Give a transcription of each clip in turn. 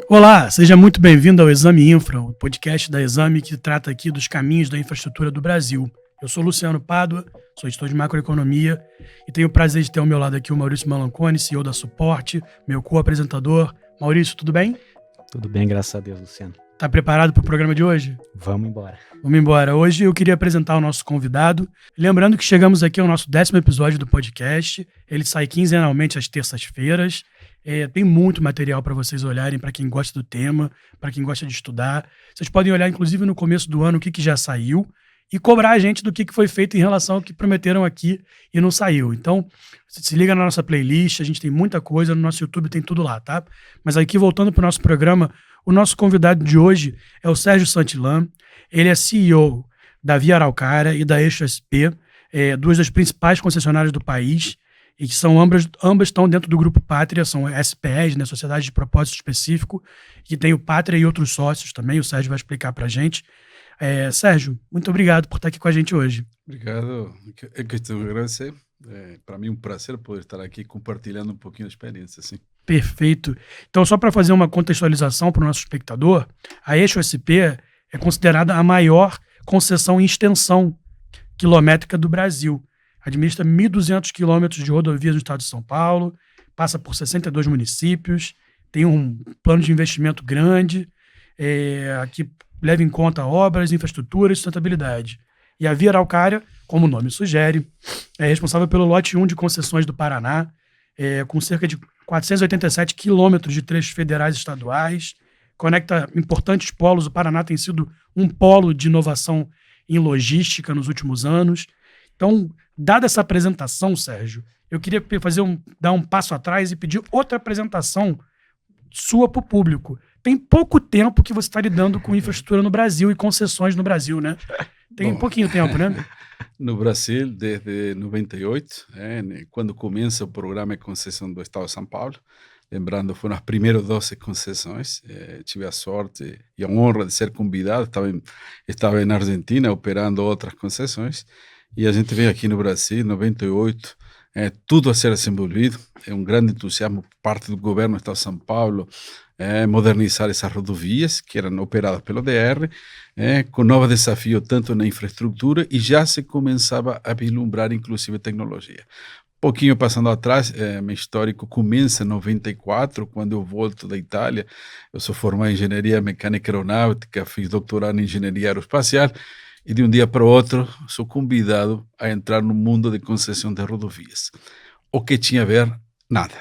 Olá, seja muito bem-vindo ao Exame Infra, o podcast da Exame que trata aqui dos caminhos da infraestrutura do Brasil. Eu sou Luciano Pádua, sou editor de macroeconomia e tenho o prazer de ter ao meu lado aqui o Maurício Malanconi, CEO da Suporte, meu co-apresentador. Maurício, tudo bem? Tudo bem, graças a Deus, Luciano. Tá preparado para o programa de hoje? Vamos embora. Vamos embora. Hoje eu queria apresentar o nosso convidado. Lembrando que chegamos aqui ao nosso 10º episódio do podcast. Ele sai quinzenalmente às terças-feiras. Tem muito material para vocês olharem, para quem gosta do tema, para quem gosta de estudar. Vocês podem olhar, inclusive, no começo do ano o que já saiu e cobrar a gente do que foi feito em relação ao que prometeram aqui e não saiu. Então, se liga na nossa playlist, a gente tem muita coisa, no nosso YouTube tem tudo lá, tá? Mas aqui, voltando para o nosso programa, o nosso convidado de hoje é o Sérgio Santillan. Ele é CEO da Via Araucária e da Eixo SP, duas das principais concessionárias do país, e que são ambas estão dentro do Grupo Pátria, são SPEs, né, Sociedades de Propósito Específico, que tem o Pátria e outros sócios também, o Sérgio vai explicar para a gente. Sérgio, muito obrigado por estar aqui com a gente hoje. Obrigado, eu que estou agradecer. Para mim é um prazer poder estar aqui compartilhando um pouquinho da experiência. Assim. Perfeito. Então, só para fazer uma contextualização para o nosso espectador, a Eixo SP é considerada a maior concessão em extensão quilométrica do Brasil. Administra 1.200 quilômetros de rodovias no estado de São Paulo, passa por 62 municípios, tem um plano de investimento grande, que leva em conta obras, infraestrutura e sustentabilidade. E a Via Araucária, como o nome sugere, é responsável pelo lote 1 de concessões do Paraná, com cerca de 487 quilômetros de trechos federais e estaduais, conecta importantes polos. O Paraná tem sido um polo de inovação em logística nos últimos anos. Então, dada essa apresentação, Sérgio, eu queria dar um passo atrás e pedir outra apresentação sua para o público. Tem pouco tempo que você está lidando com infraestrutura no Brasil e concessões no Brasil, né? Tem pouquinho tempo, né? No Brasil, desde 98, quando começa o programa de concessão do Estado de São Paulo. Lembrando, foram as primeiras 12 concessões. Tive a sorte e a honra de ser convidado. Estava na Argentina operando outras concessões. E a gente vem aqui no Brasil, em 98, tudo a ser desenvolvido. É um grande entusiasmo por parte do governo do Estado de São Paulo, modernizar essas rodovias que eram operadas pelo DR, com novos desafios tanto na infraestrutura e já se começava a vislumbrar inclusive tecnologia. Pouquinho passando atrás, meu histórico começa em 94, quando eu volto da Itália. Eu sou formado em engenharia mecânica aeronáutica, fiz doutorado em engenharia aeroespacial, e de um dia para o outro sou convidado a entrar no mundo de concessão de rodovias. O que tinha a ver? Nada.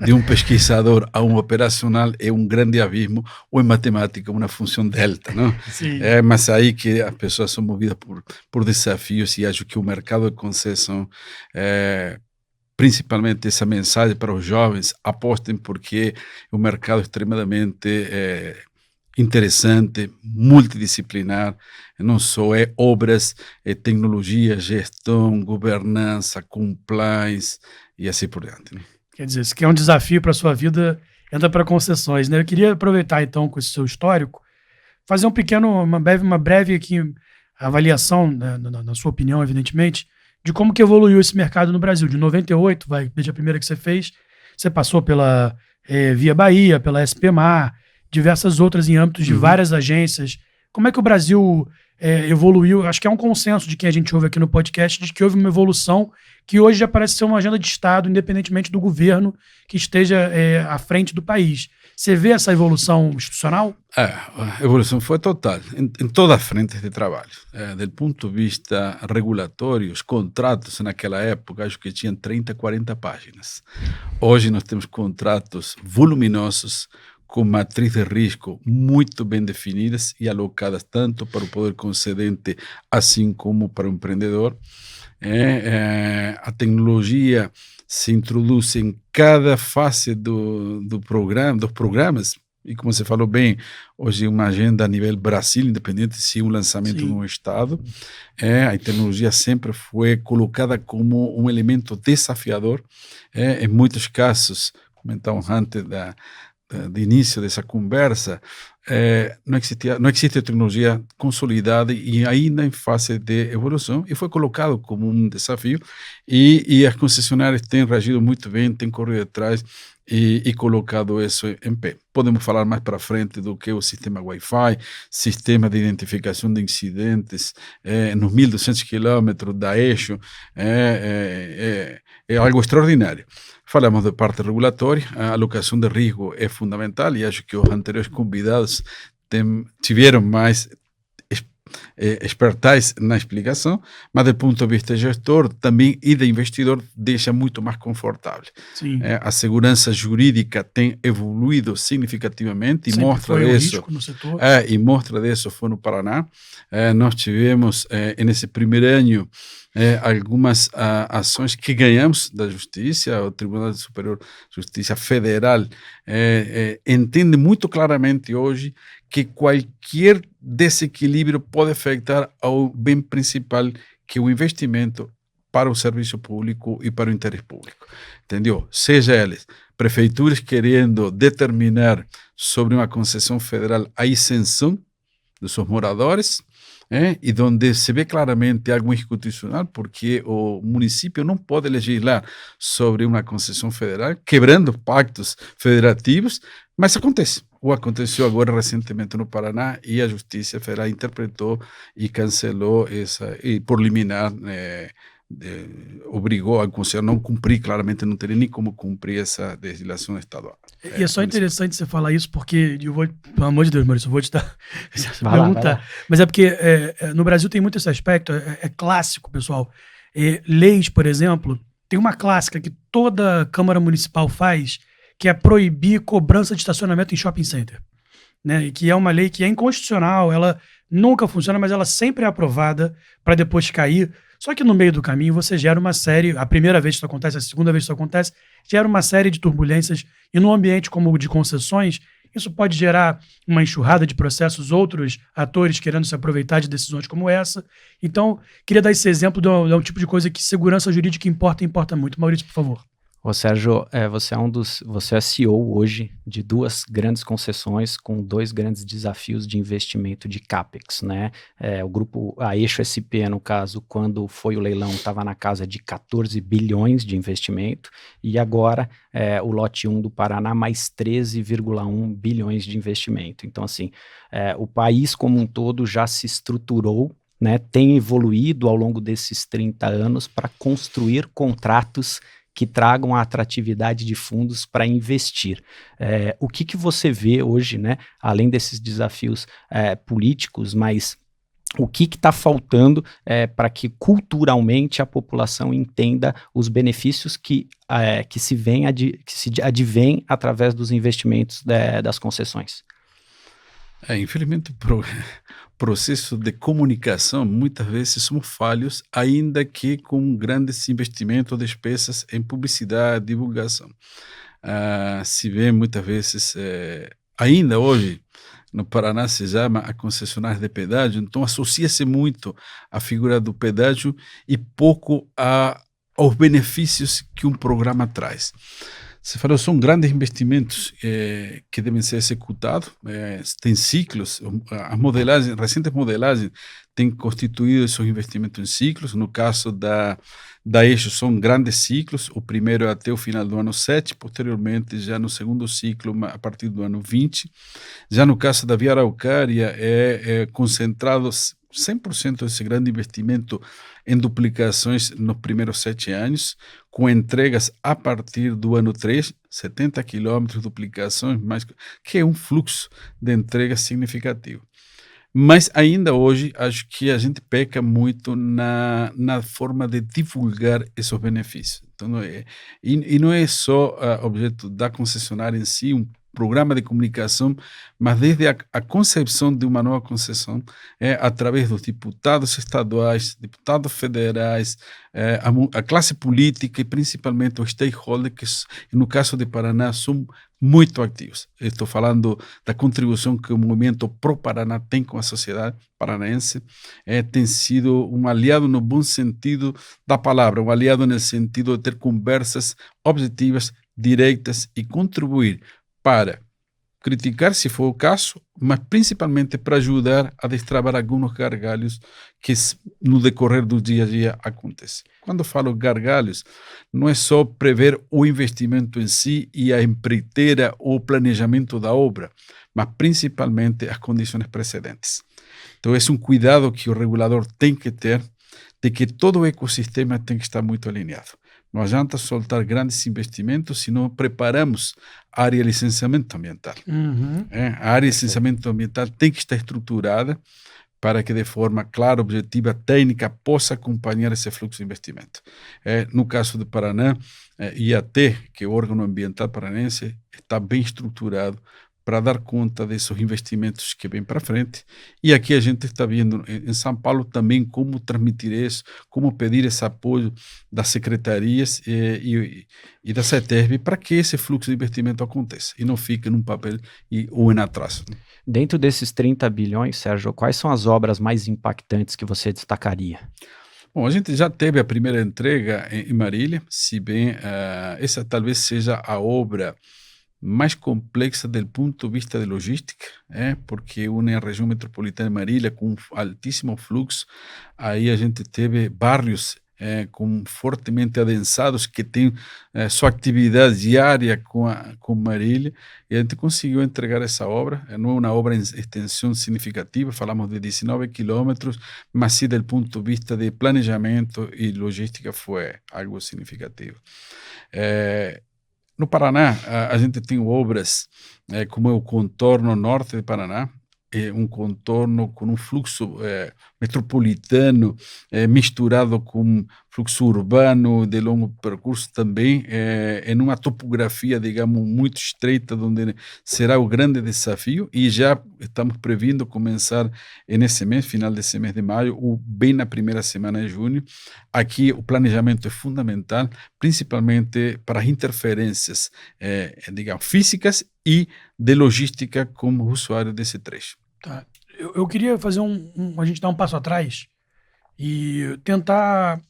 De um pesquisador a um operacional é um grande abismo, ou em matemática uma função delta, não? Sim. Mas aí que as pessoas são movidas por desafios, e acho que o mercado de concessão, principalmente essa mensagem para os jovens, apostem porque é um mercado extremamente interessante, multidisciplinar, não só obras, tecnologia, gestão, governança, compliance e assim por diante. Né? Quer dizer, se quer um desafio para a sua vida, entra para concessões, né? Eu queria aproveitar, então, com esse seu histórico, fazer uma breve aqui, avaliação, né, na sua opinião, evidentemente, de como que evoluiu esse mercado no Brasil. De 98, desde a primeira que você fez, você passou pela Via Bahia, pela SPMar, diversas outras em âmbitos de várias agências. Como é que o Brasil evoluiu? Acho que é um consenso de quem a gente ouve aqui no podcast, de que houve uma evolução que hoje já parece ser uma agenda de Estado, independentemente do governo que esteja à frente do país. Você vê essa evolução institucional? A evolução foi total, em todas as frentes de trabalho. Do ponto de vista regulatório, os contratos naquela época, acho que tinham 30, 40 páginas. Hoje nós temos contratos voluminosos, com matriz de risco muito bem definidas e alocadas tanto para o poder concedente assim como para o empreendedor. A tecnologia se introduz em cada fase dos programas, e como você falou bem, hoje uma agenda a nível Brasil, independente se um lançamento no Estado, a tecnologia sempre foi colocada como um elemento desafiador, em muitos casos, comentamos antes de início dessa conversa, não existe tecnologia consolidada e ainda em fase de evolução, e foi colocado como um desafio, e as concessionárias têm reagido muito bem, têm corrido atrás e colocado isso em pé. Podemos falar mais para frente do que o sistema Wi-Fi, sistema de identificação de incidentes nos 1.200 quilômetros da eixo, é algo extraordinário. Falamos de parte regulatória, a alocação de risco é fundamental, e acho que os anteriores convidados tiveram mais expertise na explicação, mas do ponto de vista gestor também e de investidor deixa muito mais confortável. A segurança jurídica tem evoluído significativamente, e mostra isso. E mostra disso foi no Paraná. Nós tivemos nesse primeiro ano algumas ações que ganhamos da Justiça. O Tribunal Superior de Justiça Federal entende muito claramente hoje que qualquer desequilíbrio pode afetar ao bem principal, que é o investimento para o serviço público e para o interesse público. Entendeu? Seja eles prefeituras querendo determinar sobre uma concessão federal a isenção dos seus moradores, e onde se vê claramente algo inconstitucional, porque o município não pode legislar sobre uma concessão federal, quebrando pactos federativos, mas acontece. O aconteceu agora recentemente no Paraná, e a Justiça Federal interpretou e cancelou essa, e por liminar obrigou a concessionária a não cumprir, claramente não teria nem como cumprir essa legislação estadual. E é só interessante você falar isso, porque eu vou, pelo amor de Deus, Maurício, eu vou te dar perguntar. Mas é porque no Brasil tem muito esse aspecto, é clássico, pessoal. Leis, por exemplo, tem uma clássica que toda Câmara Municipal faz, que é proibir cobrança de estacionamento em shopping center, né? E que é uma lei que é inconstitucional, ela nunca funciona, mas ela sempre é aprovada para depois cair. Só que no meio do caminho você gera uma série, a primeira vez que isso acontece, a segunda vez que isso acontece, gera uma série de turbulências, e num ambiente como o de concessões, isso pode gerar uma enxurrada de processos, outros atores querendo se aproveitar de decisões como essa. Então, queria dar esse exemplo de um tipo de coisa que segurança jurídica importa muito. Maurício, por favor. Ô Sérgio, você é CEO hoje de 2 grandes concessões com 2 grandes desafios de investimento de CAPEX, né? O grupo, a Eixo SP, no caso, quando foi o leilão, estava na casa de 14 bilhões de investimento, e agora o lote 1 do Paraná, mais 13,1 bilhões de investimento. Então, assim, o país como um todo já se estruturou, né? Tem evoluído ao longo desses 30 anos para construir contratos que tragam a atratividade de fundos para investir. O que você vê hoje, né, além desses desafios políticos, mas o que está faltando para que culturalmente a população entenda os benefícios que se advêm através dos investimentos das concessões? Infelizmente, processo de comunicação, muitas vezes somos falhos, ainda que com grandes investimentos ou despesas em publicidade, divulgação. Se vê muitas vezes, ainda hoje, no Paraná se chama a concessionária de pedágio, então associa-se muito a figura do pedágio e pouco aos benefícios que um programa traz. Você falou, são grandes investimentos que devem ser executados, tem ciclos, as modelagens, recentes modelagens têm constituído esses investimentos em ciclos. No caso da Eixo, são grandes ciclos, o primeiro é até o final do ano 7, posteriormente já no segundo ciclo, a partir do ano 20. Já no caso da Via Araucária, é concentrado 100% desse grande investimento em duplicações nos primeiros 7 anos, com entregas a partir do ano 3, 70 quilômetros, duplicações, que é um fluxo de entregas significativo. Mas ainda hoje, acho que a gente peca muito na forma de divulgar esses benefícios. Então, não é só objeto da concessionária em si, um programa de comunicação, mas desde a concepção de uma nova concessão, através dos deputados estaduais, deputados federais, a classe política e principalmente os stakeholders, que no caso de Paraná são muito ativos. Estou falando da contribuição que o movimento pró-Paraná tem com a sociedade paranaense. Tem sido um aliado no bom sentido da palavra, um aliado no sentido de ter conversas objetivas, diretas e contribuir para criticar se for o caso, mas principalmente para ajudar a destravar alguns gargalhos que no decorrer do dia a dia acontecem. Quando falo gargalhos, não é só prever o investimento em si e a empreiteira ou o planejamento da obra, mas principalmente as condições precedentes. Então, esse é um cuidado que o regulador tem que ter, de que todo o ecossistema tem que estar muito alinhado. Não adianta soltar grandes investimentos se não preparamos a área de licenciamento ambiental. A área de licenciamento ambiental tem que estar estruturada para que de forma clara, objetiva, técnica, possa acompanhar esse fluxo de investimento. No caso do Paraná, IAT, que é o órgão ambiental paranense, está bem estruturado para dar conta desses investimentos que vêm para frente. E aqui a gente está vendo em São Paulo também como transmitir isso, como pedir esse apoio das secretarias e da CETESB para que esse fluxo de investimento aconteça e não fique num papel ou em atraso. Dentro desses 30 bilhões, Sérgio, quais são as obras mais impactantes que você destacaria? Bom, a gente já teve a primeira entrega em Marília, se bem essa talvez seja a obra mais complexa do ponto de vista de logística, porque une a região metropolitana de Marília com altíssimo fluxo. Aí a gente teve bairros fortemente adensados que têm sua atividade diária com Marília, e a gente conseguiu entregar essa obra. Não é uma obra em extensão significativa, falamos de 19 quilômetros, mas sim do ponto de vista de planejamento e logística foi algo significativo. No Paraná, a gente tem obras como é o contorno norte de Paraná, um contorno com um fluxo metropolitano misturado com fluxo urbano de longo percurso também, em uma topografia, digamos, muito estreita, onde será o grande desafio, e já estamos prevendo começar nesse mês, final desse mês de maio, ou bem na primeira semana de junho. Aqui o planejamento é fundamental, principalmente para interferências, digamos, físicas e de logística como usuário desse trecho. Tá. Eu queria fazer a gente dar um passo atrás e tentar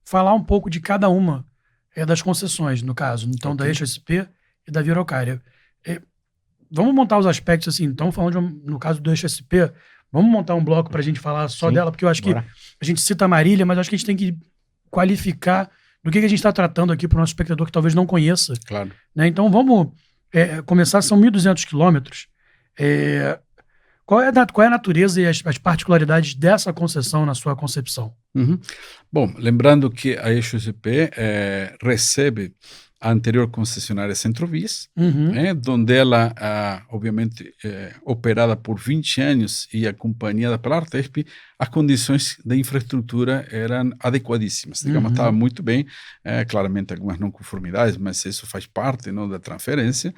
falar um pouco de cada uma das concessões, no caso, então, da Eixo SP e da Via Araucária. Vamos montar os aspectos assim, então, falando no caso do Eixo SP, vamos montar um bloco para a gente falar só dela, porque eu acho que a gente cita a Marília, mas acho que a gente tem que qualificar do que a gente está tratando aqui para o nosso espectador que talvez não conheça. Claro. Né? Então, vamos começar, são 1.200 quilômetros. Qual é a natureza e as particularidades dessa concessão na sua concepção? Bom, lembrando que a Eixo SP recebe a anterior concessionária Centrovias, onde ela, obviamente, operada por 20 anos e acompanhada pela Artesp, as condições de infraestrutura eram adequadíssimas. Digamos, estava muito bem, claramente algumas não conformidades, mas isso faz parte, não, da transferência.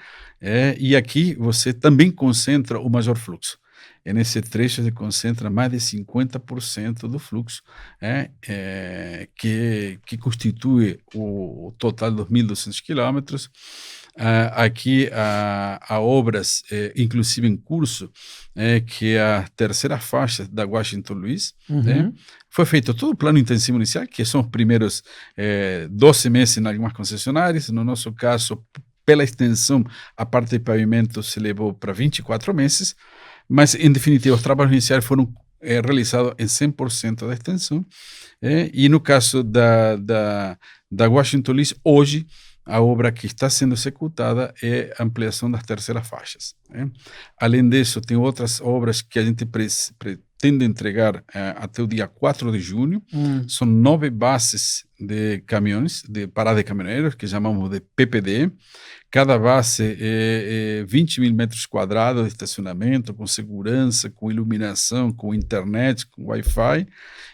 E aqui você também concentra o maior fluxo. E nesse trecho se concentra mais de 50% do fluxo, que constitui o total dos 1.200 quilômetros. Aqui há obras, inclusive em curso, que é a terceira faixa da Washington Luiz. Foi feito todo o plano intensivo inicial, que são os primeiros 12 meses em algumas concessionárias. No nosso caso, pela extensão, a parte de pavimento se levou para 24 meses. Mas, em definitiva, os trabalhos iniciais foram realizados em 100% da extensão. E no caso da Washington Luiz, hoje, a obra que está sendo executada é a ampliação das terceiras faixas. Além disso, tem outras obras que a gente pretende entregar até o dia 4 de junho. São 9 bases de caminhões, de parada de caminhoneiros, que chamamos de PPD. Cada base é 20.000 metros quadrados de estacionamento, com segurança, com iluminação, com internet, com Wi-Fi.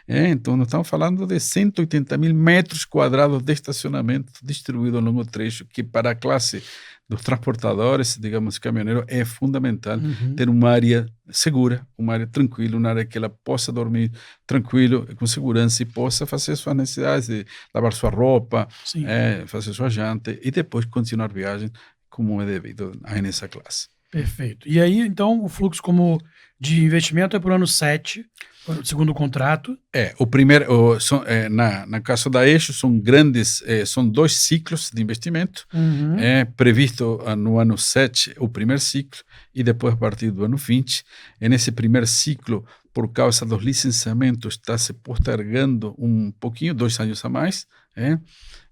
Então, nós estamos falando de 180.000 metros quadrados de estacionamento distribuído ao longo do trecho, que para a classe dos transportadores, digamos, caminhoneiros, é fundamental ter uma área segura, uma área tranquila, uma área que ela possa dormir tranquilo, com segurança, e possa fazer suas necessidades de lavar sua roupa, fazer sua janta e depois continuar a viagem como é devido nessa classe. Perfeito. E aí, então, o fluxo como de investimento é para o ano 7, segundo o contrato. O primeiro, na caso da Eixo, são grandes, são 2 ciclos de investimento. Uhum. Previsto no ano 7 o primeiro ciclo e depois a partir do ano 20. Nesse primeiro ciclo, por causa dos licenciamentos, está se postergando um pouquinho, 2 anos a mais.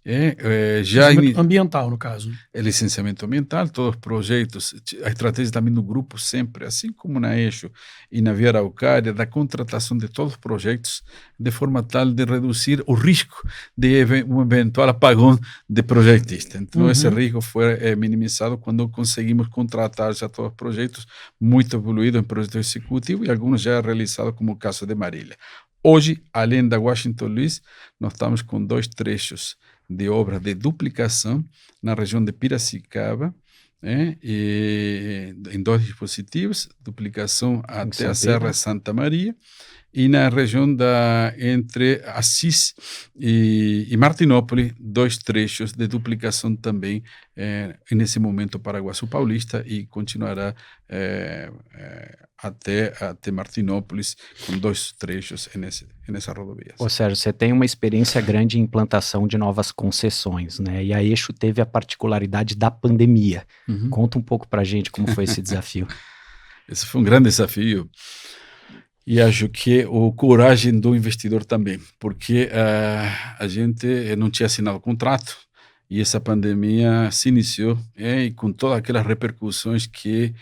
Licenciamento ambiental, no caso. Licenciamento ambiental, todos os projetos, a estratégia também do grupo sempre, assim como na Eixo e na Via Araucária, da contratação de todos os projetos de forma tal de reduzir o risco de um eventual apagão de projetista. Então, esse risco foi minimizado quando conseguimos contratar já todos os projetos muito evoluídos em projeto executivo e alguns já realizados, como o caso de Marília. Hoje, além da Washington Luiz, nós estamos com 2 trechos de obras de duplicação na região de Piracicaba, e em 2 dispositivos, duplicação até a Serra Santa Maria, e na região entre Assis e Martinópolis, 2 trechos de duplicação também, nesse momento para Iguaçu Paulista, e continuará até Martinópolis, com 2 trechos nessas rodovias. Ou seja, você tem uma experiência grande em implantação de novas concessões, né? E a Eixo teve a particularidade da pandemia. Conta um pouco para a gente como foi esse desafio. Esse foi um grande desafio. E acho que a coragem do investidor também, porque a gente não tinha assinado o contrato e essa pandemia se iniciou, e com todas aquelas repercussões que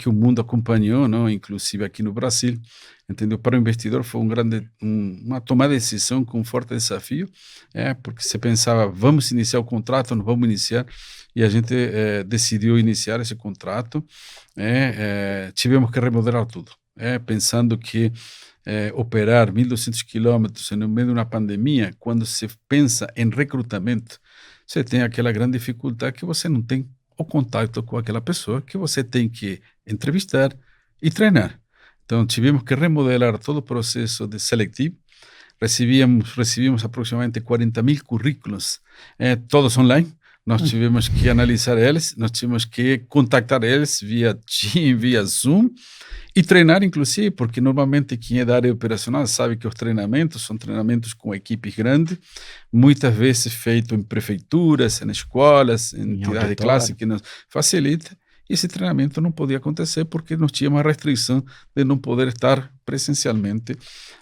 o mundo acompanhou, não? Inclusive aqui no Brasil, entendeu? Para o investidor foi uma tomada de decisão com um forte desafio, porque você pensava, vamos iniciar o contrato, não vamos iniciar, e a gente decidiu iniciar esse contrato. Tivemos que remodelar tudo. Pensando que operar 1.200 quilômetros no meio de uma pandemia, quando se pensa em recrutamento, você tem aquela grande dificuldade que você não tem o contato com aquela pessoa que você tem que entrevistar e treinar. Então, tivemos que remodelar todo o processo de seletivo. Recebíamos aproximadamente 40.000 currículos, todos online. Nós tivemos que analisar eles, nós tivemos que contactar eles via Teams, via Zoom, e treinar, inclusive, porque normalmente quem é da área operacional sabe que os treinamentos são treinamentos com equipes grandes, muitas vezes feitos em prefeituras, em escolas, em entidades de classe que nos facilita. E esse treinamento não podia acontecer porque nós tínhamos a restrição de não poder estar presencialmente.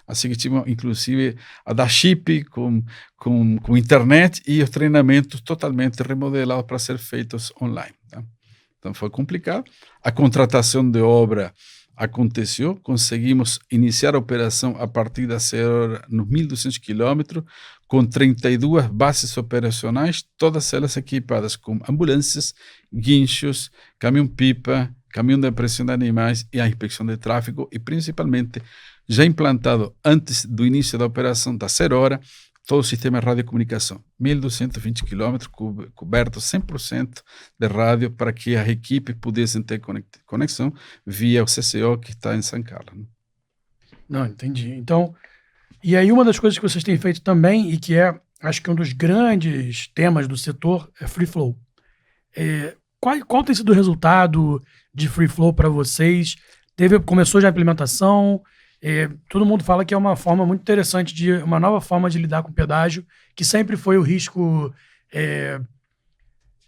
Assim que tínhamos, inclusive, a dar chip com internet e os treinamentos totalmente remodelados para ser feitos online. Tá? Então foi complicado. A contratação de obra aconteceu, conseguimos iniciar a operação a partir da Serra nos 1.200 quilômetros, com 32 bases operacionais, todas elas equipadas com ambulâncias, guinchos, caminhão-pipa, caminhão de apreensão de animais e a inspeção de tráfego, e principalmente já implantado antes do início da operação da 0 hora, todo o sistema de radiocomunicação, 1.220 quilômetros cobertos 100% de rádio para que as equipes pudessem ter conexão via o CCO que está em São Carlos. Não, entendi. Então, e aí uma das coisas que vocês têm feito também, e que acho que um dos grandes temas do setor, é Free Flow. Qual tem sido o resultado de Free Flow para vocês? Começou já a implementação? Todo mundo fala que é uma forma muito interessante, uma nova forma de lidar com pedágio, que sempre foi o risco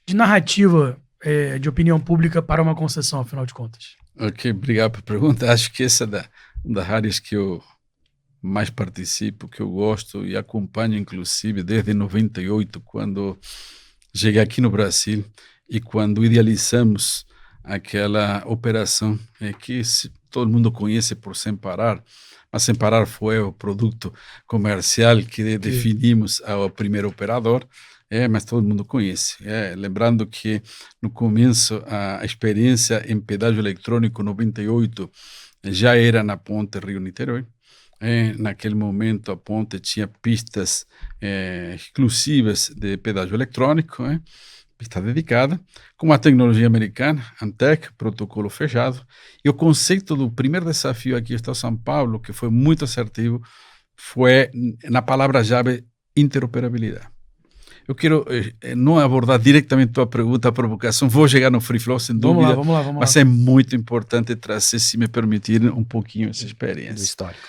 de narrativa de opinião pública para uma concessão, afinal de contas. Ok, obrigado pela pergunta. Acho que essa é uma das áreas que eu mais participo, que eu gosto e acompanho, inclusive, desde 98, quando cheguei aqui no Brasil e quando idealizamos aquela operação que todo mundo conhece por Sem Parar, mas Sem Parar foi o produto comercial que definimos ao primeiro operador, mas todo mundo conhece. Lembrando que no começo a experiência em pedágio eletrônico 98 já era na ponte Rio-Niterói. Naquele momento a ponte tinha pistas exclusivas de pedágio eletrônico, pista dedicada, com a tecnologia americana, Antec, protocolo fechado, e o conceito do primeiro desafio aqui está em São Paulo, que foi muito assertivo, foi na palavra-chave interoperabilidade. Eu quero não abordar diretamente a tua pergunta, a provocação, vou chegar no Free Flow, sem dúvida. Vamos lá. Mas é muito importante trazer, se me permitir, um pouquinho essa experiência. Do histórico.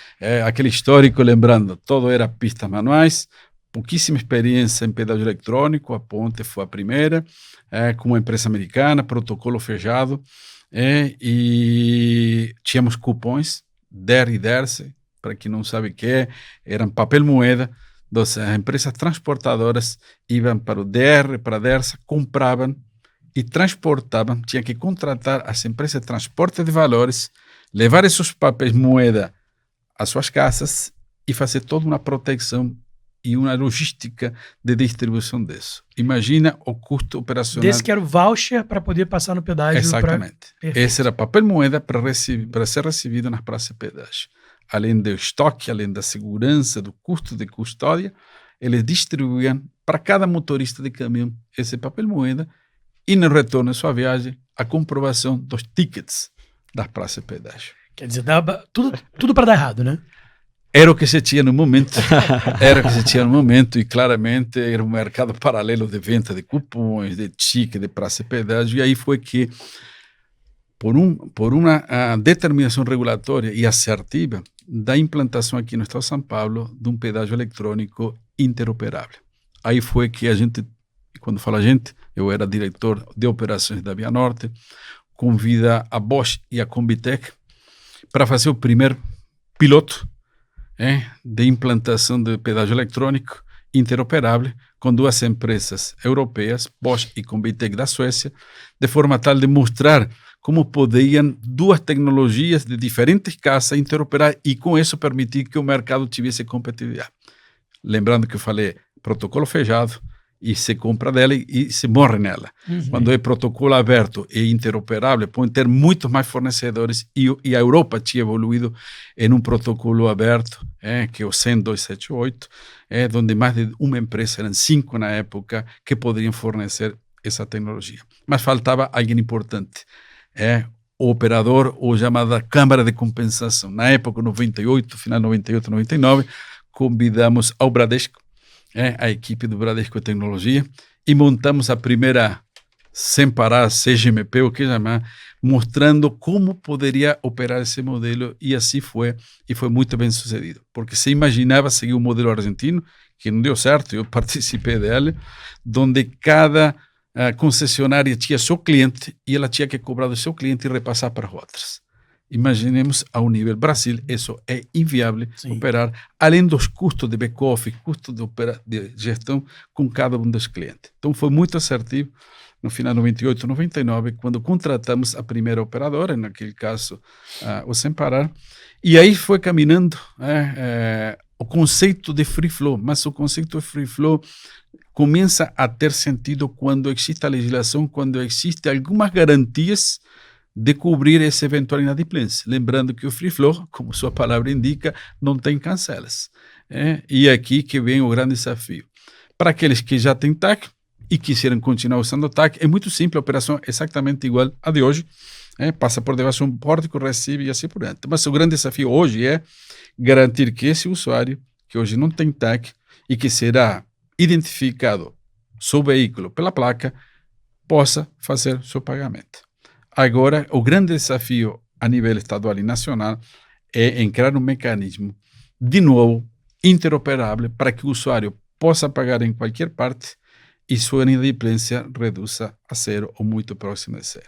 Aquele histórico, lembrando, todo era pistas manuais, pouquíssima experiência em pedágio eletrônico, a Ponte foi a primeira, com uma empresa americana, protocolo fechado, e tínhamos cupons, DER e DERCE, para quem não sabe o que é, eram papel moeda. As empresas transportadoras iam para o DR, para a DERSA, compravam e transportavam, tinha que contratar as empresas de transporte de valores, levar esses papéis moeda às suas casas e fazer toda uma proteção e uma logística de distribuição disso. Imagina o custo operacional. Desse que era o voucher para poder passar no pedágio. Exatamente. Esse era papel moeda para ser recebido nas praças de pedágio. Além do estoque, além da segurança, do custo de custódia, eles distribuíam para cada motorista de caminhão esse papel moeda e no retorno de sua viagem a comprovação dos tickets das praças de pedágio. Quer dizer, dava tudo para dar errado, né? Era o que se tinha no momento. E claramente era um mercado paralelo de venda de cupons, de tickets, de praça de pedágio, e aí foi que por uma determinação regulatória e assertiva da implantação aqui no estado de São Paulo de um pedágio eletrônico interoperável. Aí foi que a gente, quando fala a gente, eu era diretor de operações da Via Norte, convida a Bosch e a Combitech para fazer o primeiro piloto de implantação de pedágio eletrônico interoperável com duas empresas europeias, Bosch e Combitech da Suécia, de forma tal de mostrar como poderiam duas tecnologias de diferentes casas interoperar e com isso permitir que o mercado tivesse competitividade. Lembrando que eu falei protocolo fechado e se compra dela e se morre nela. Uhum. Quando é protocolo aberto e interoperável, pode ter muitos mais fornecedores e a Europa tinha evoluído em um protocolo aberto, que é o CEN 278, onde mais de uma empresa, eram 5 na época, que poderiam fornecer essa tecnologia. Mas faltava alguém importante, o operador ou chamada Câmara de Compensação. Na época, 98, final 98, 99, convidamos ao Bradesco, a equipe do Bradesco Tecnologia, e montamos a primeira, sem parar, CGMP, o que chamar, mostrando como poderia operar esse modelo, e assim foi, e foi muito bem sucedido, porque se imaginava seguir o modelo argentino, que não deu certo, eu participei dele, onde cada concessionária tinha seu cliente e ela tinha que cobrar do seu cliente e repassar para outras. Imaginemos ao nível Brasil, isso é inviável. Sim. Operar, além dos custos de back-office, custos de gestão com cada um dos clientes. Então foi muito assertivo no final de 98, 99, quando contratamos a primeira operadora, naquele caso o Sem Parar, e aí foi caminhando o conceito de free flow, mas o conceito de free flow começa a ter sentido quando existe a legislação, quando existem algumas garantias de cobrir essa eventual inadimplência. Lembrando que o free flow, como sua palavra indica, não tem cancelas. E aqui que vem o grande desafio. Para aqueles que já têm TAC e quisieram continuar usando o TAC, é muito simples, a operação é exatamente igual à de hoje. Passa por debaixo de um pórtico, recebe e assim por diante. Mas o grande desafio hoje é garantir que esse usuário, que hoje não tem TAC e que será identificado seu veículo pela placa, possa fazer seu pagamento. Agora, o grande desafio a nível estadual e nacional é em criar um mecanismo, de novo, interoperável, para que o usuário possa pagar em qualquer parte e sua inadimplência reduza a zero ou muito próximo de zero.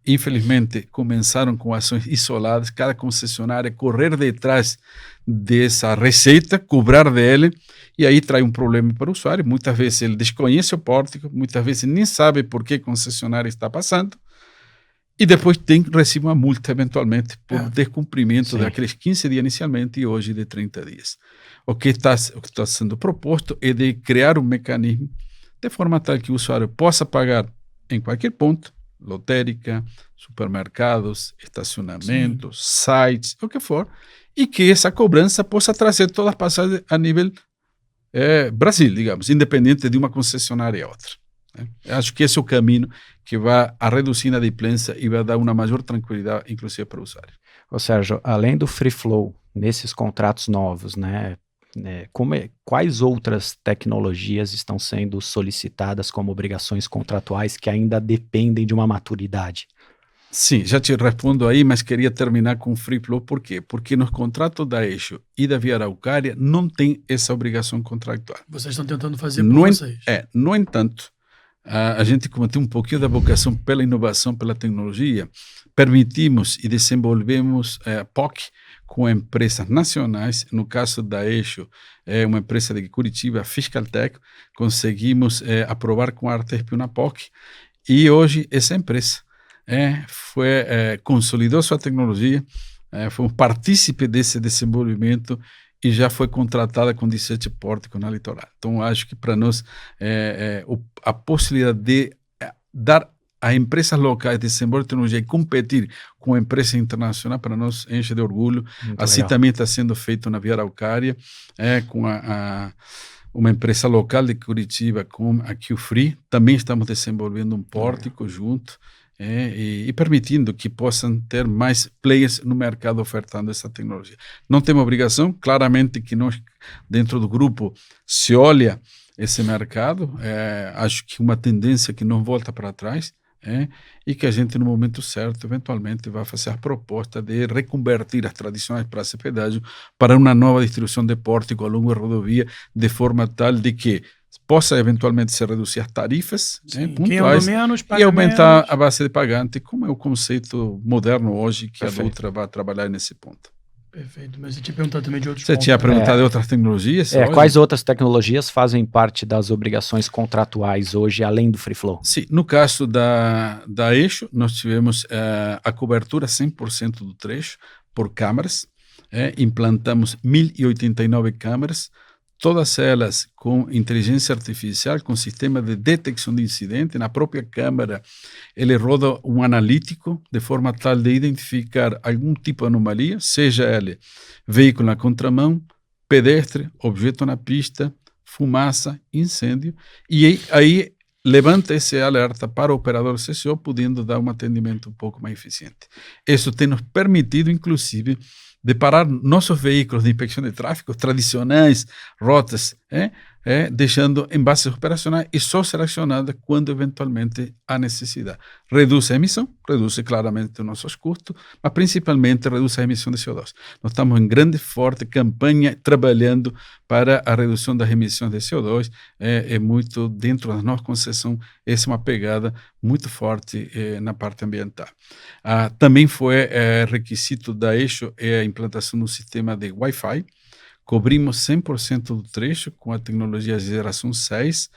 Infelizmente, começaram com ações isoladas, cada concessionária correr detrás dessa receita, cobrar dele, e aí traz um problema para o usuário. Muitas vezes ele desconhece o pórtico, muitas vezes nem sabe por que a concessionária está passando, e depois recebe uma multa, eventualmente, por descumprimento daqueles 15 dias inicialmente e hoje de 30 dias. O que está sendo proposto é de criar um mecanismo de forma tal que o usuário possa pagar em qualquer ponto, lotérica, supermercados, estacionamentos, sites, o que for, e que essa cobrança possa trazer todas as passagens a nível Brasil, digamos, independente de uma concessionária a outra. Acho que esse é o caminho que vai reduzir a inadimplência e vai dar uma maior tranquilidade, inclusive para o usuário. Ô Sérgio, além do free flow, nesses contratos novos, né, né, quais outras tecnologias estão sendo solicitadas como obrigações contratuais que ainda dependem de uma maturidade? Sim, já te respondo aí, mas queria terminar com o Free Flow. Por quê? Porque nos contratos da Eixo e da Via Araucária não tem essa obrigação contratual. Vocês estão tentando fazer por vocês. No entanto, a gente, como tem um pouquinho da vocação pela inovação, pela tecnologia, permitimos e desenvolvemos POC com empresas nacionais. No caso da Eixo, é uma empresa de Curitiba, a Fiscaltech, conseguimos aprovar com a Artesp uma POC, e hoje essa empresa consolidou sua tecnologia, foi um partícipe desse desenvolvimento e já foi contratada com 17 pórticos na litoral. Então, acho que para nós a possibilidade de dar a empresas locais desenvolver tecnologia e competir com a empresa internacional, para nós enche de orgulho. Muito assim legal. também está sendo feito na Via Araucária, com uma empresa local de Curitiba, com a Q-Free. Também estamos desenvolvendo um pórtico junto, e permitindo que possam ter mais players no mercado ofertando essa tecnologia. Não temos obrigação, claramente que nós, dentro do grupo, se olha esse mercado, acho que uma tendência que não volta para trás, e que a gente, no momento certo, eventualmente vai fazer a proposta de reconvertir as tradicionais praças de pedágio para uma nova distribuição de pórtico ao longo da rodovia, de forma tal de que possa eventualmente se reduzir as tarifas pontuais e aumentar a base de pagante, como é o conceito moderno hoje que Perfeito. a Dutra vai trabalhar nesse ponto. Perfeito, mas eu tinha perguntado também de outros Você pontos. tinha perguntado de outras tecnologias? Quais outras tecnologias fazem parte das obrigações contratuais hoje, além do Free Flow? Sim, no caso da Eixo, nós tivemos a cobertura 100% do trecho por câmaras, implantamos 1.089 câmaras, todas elas com inteligência artificial, com sistema de detecção de incidente. Na própria câmara, ele roda um analítico de forma tal de identificar algum tipo de anomalia, seja ele veículo na contramão, pedestre, objeto na pista, fumaça, incêndio, e aí levanta esse alerta para o operador CCO, podendo dar um atendimento um pouco mais eficiente. Isso tem nos permitido, inclusive, de parar nossos veículos de inspeção de tráfego tradicionais, rotas, deixando em bases operacionais e só ser acionada quando eventualmente há necessidade. Reduz a emissão, reduz claramente os nossos custos, mas principalmente reduz a emissão de CO2. Nós estamos em grande, forte campanha trabalhando para a redução das emissões de CO2, é muito dentro da nossa concessão, essa é uma pegada muito forte na parte ambiental. Também foi requisito da Eixo a implantação do sistema de Wi-Fi. Cobrimos 100% do trecho com a tecnologia geração 6,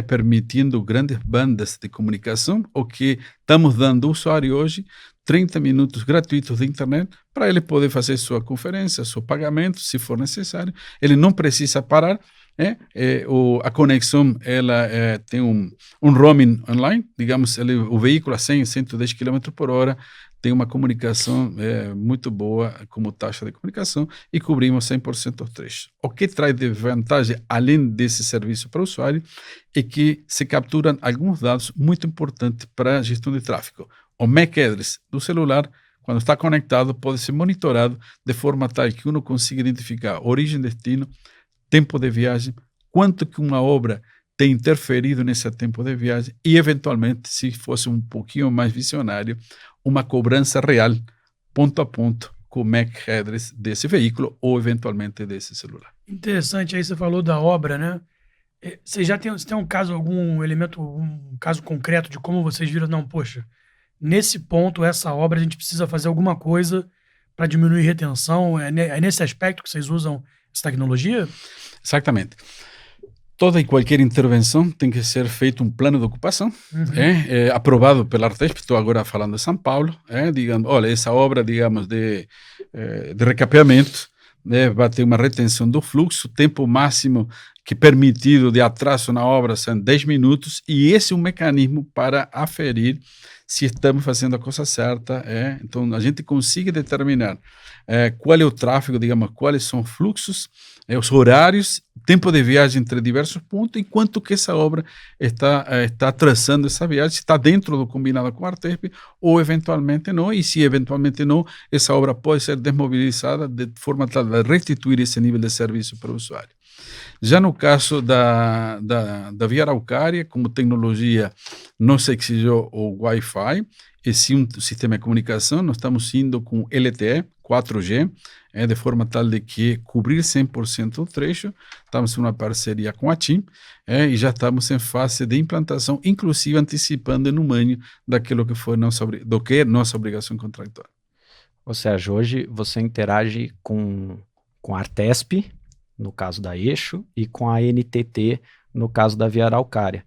permitindo grandes bandas de comunicação, o que estamos dando ao usuário hoje 30 minutos gratuitos de internet para ele poder fazer sua conferência, seu pagamento, se for necessário. Ele não precisa parar. A conexão ela tem um roaming online, digamos, o veículo a 100, 110 km por hora, tem uma comunicação muito boa como taxa de comunicação e cobrimos 100% dos trechos. O que traz de vantagem, além desse serviço para o usuário, é que se capturam alguns dados muito importantes para a gestão de tráfego. O MAC address do celular, quando está conectado, pode ser monitorado de forma tal que uno consiga identificar origem, destino, tempo de viagem, quanto que uma obra tem interferido nesse tempo de viagem e, eventualmente, se fosse um pouquinho mais visionário, uma cobrança real, ponto a ponto, com o MAC address desse veículo ou, eventualmente, desse celular. Interessante, aí você falou da obra, né? Você já tem um caso, algum elemento, um caso concreto de como vocês viram, não, poxa, nesse ponto, essa obra, a gente precisa fazer alguma coisa para diminuir retenção? É nesse aspecto que vocês usam essa tecnologia? Exatamente. Toda e qualquer intervenção tem que ser feito um plano de ocupação, aprovado pela Artesp. Estou agora falando de São Paulo, digamos, olha, essa obra, digamos, de recapeamento, vai ter uma retenção do fluxo, tempo máximo que permitido de atraso na obra são 10 minutos, e esse é um mecanismo para aferir se estamos fazendo a coisa certa. Então, a gente consegue determinar qual é o tráfego, digamos, quais são os fluxos, os horários, tempo de viagem entre diversos pontos e quanto que essa obra está traçando essa viagem, se está dentro do combinado com a Artesp ou eventualmente não, e se eventualmente não, essa obra pode ser desmobilizada de forma tal de restituir esse nível de serviço para o usuário. Já no caso da Via Araucária, como tecnologia não se exigiu o Wi-Fi, e sim um sistema de comunicação, nós estamos indo com LTE, 4G, de forma tal de que cobrir 100% do trecho. Estamos em uma parceria com a TIM e já estamos em fase de implantação, inclusive antecipando no ano daquilo que foi nossa obrigação contratual. Ou seja, hoje você interage com a Artesp, no caso da Eixo, e com a NTT, no caso da Via Araucária.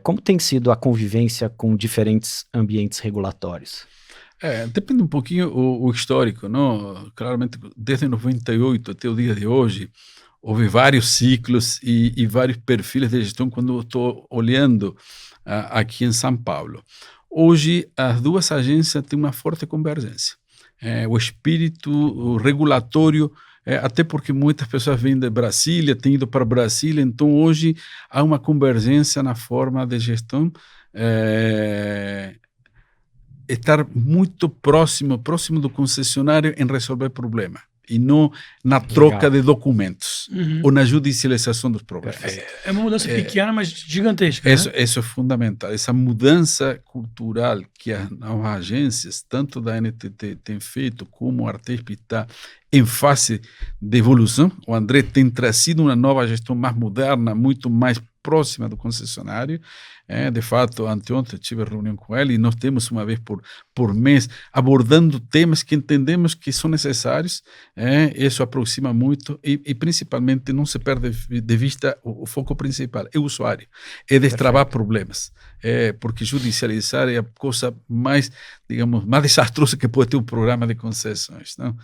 Como tem sido a convivência com diferentes ambientes regulatórios? Depende um pouquinho o histórico, não? Claramente, desde 98 até o dia de hoje, houve vários ciclos e vários perfis de gestão quando eu estou olhando aqui em São Paulo. Hoje, as duas agências têm uma forte convergência. O espírito regulatório, até porque muitas pessoas vêm de Brasília, têm ido para Brasília, então hoje há uma convergência na forma de gestão, estar muito próximo do concessionário em resolver problemas, e não na troca de documentos ou na judicialização dos problemas. É uma mudança pequena, mas gigantesca. Isso é fundamental. Essa mudança cultural que as novas agências, tanto da NTT, têm feito, como a Artesp está em fase de evolução. O André tem trazido uma nova gestão mais moderna, muito mais próxima do concessionário. De fato, anteontem tive reunião com ele e nós temos uma vez por mês abordando temas que entendemos que são necessários. Isso aproxima muito e principalmente não se perde de vista o foco principal, é o usuário, é destravar problemas. Porque judicializar é a coisa mais, digamos, mais desastrosa que pode ter um programa de concessões, não?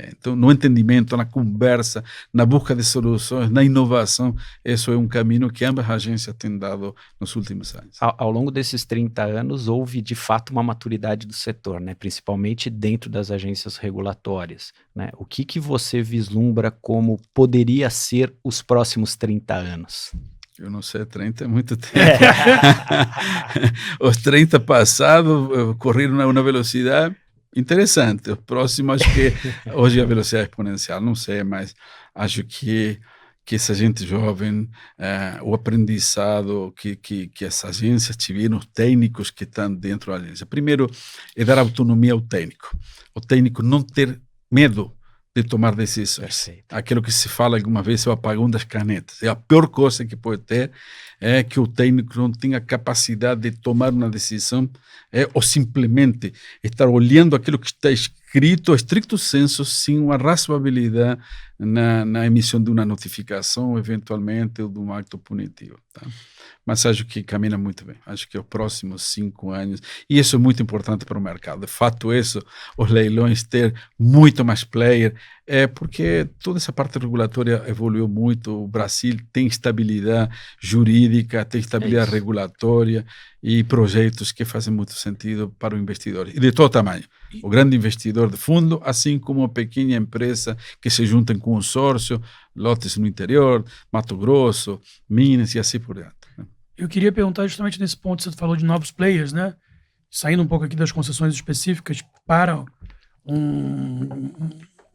Então, no entendimento, na conversa, na busca de soluções, na inovação, isso é um caminho que ambas as agências têm dado nos últimos anos. Ao longo desses 30 anos, houve de fato uma maturidade do setor, né? Principalmente dentro das agências regulatórias, né? O que você vislumbra como poderia ser os próximos 30 anos? Eu não sei, 30 é muito tempo. Os 30 passados correram a uma velocidade interessante. O próximo, acho que hoje a velocidade é exponencial, não sei, mas acho que essa gente jovem, o aprendizado que as agências tiveram, os técnicos que estão dentro da agência. Primeiro, é dar autonomia ao técnico. O técnico não ter medo de tomar decisões. Perfeito. Aquilo que se fala alguma vez, é o apagão das canetas. A pior coisa que pode ter é que o técnico não tenha capacidade de tomar uma decisão ou simplesmente estar olhando aquilo que está escrito, a estricto senso, sem uma razoabilidade na emissão de uma notificação, eventualmente, ou de um acto punitivo. Tá? Mas acho que caminha muito bem. Acho que os próximos 5 anos, e isso é muito importante para o mercado. De fato, isso, os leilões ter muito mais player, porque toda essa parte regulatória evoluiu muito. O Brasil tem estabilidade jurídica, tem estabilidade regulatória e projetos que fazem muito sentido para o investidor. E de todo tamanho. O grande investidor de fundo, assim como a pequena empresa que se junta em consórcio, lotes no interior, Mato Grosso, Minas e assim por diante. Eu queria perguntar justamente nesse ponto, você falou de novos players, né? Saindo um pouco aqui das concessões específicas para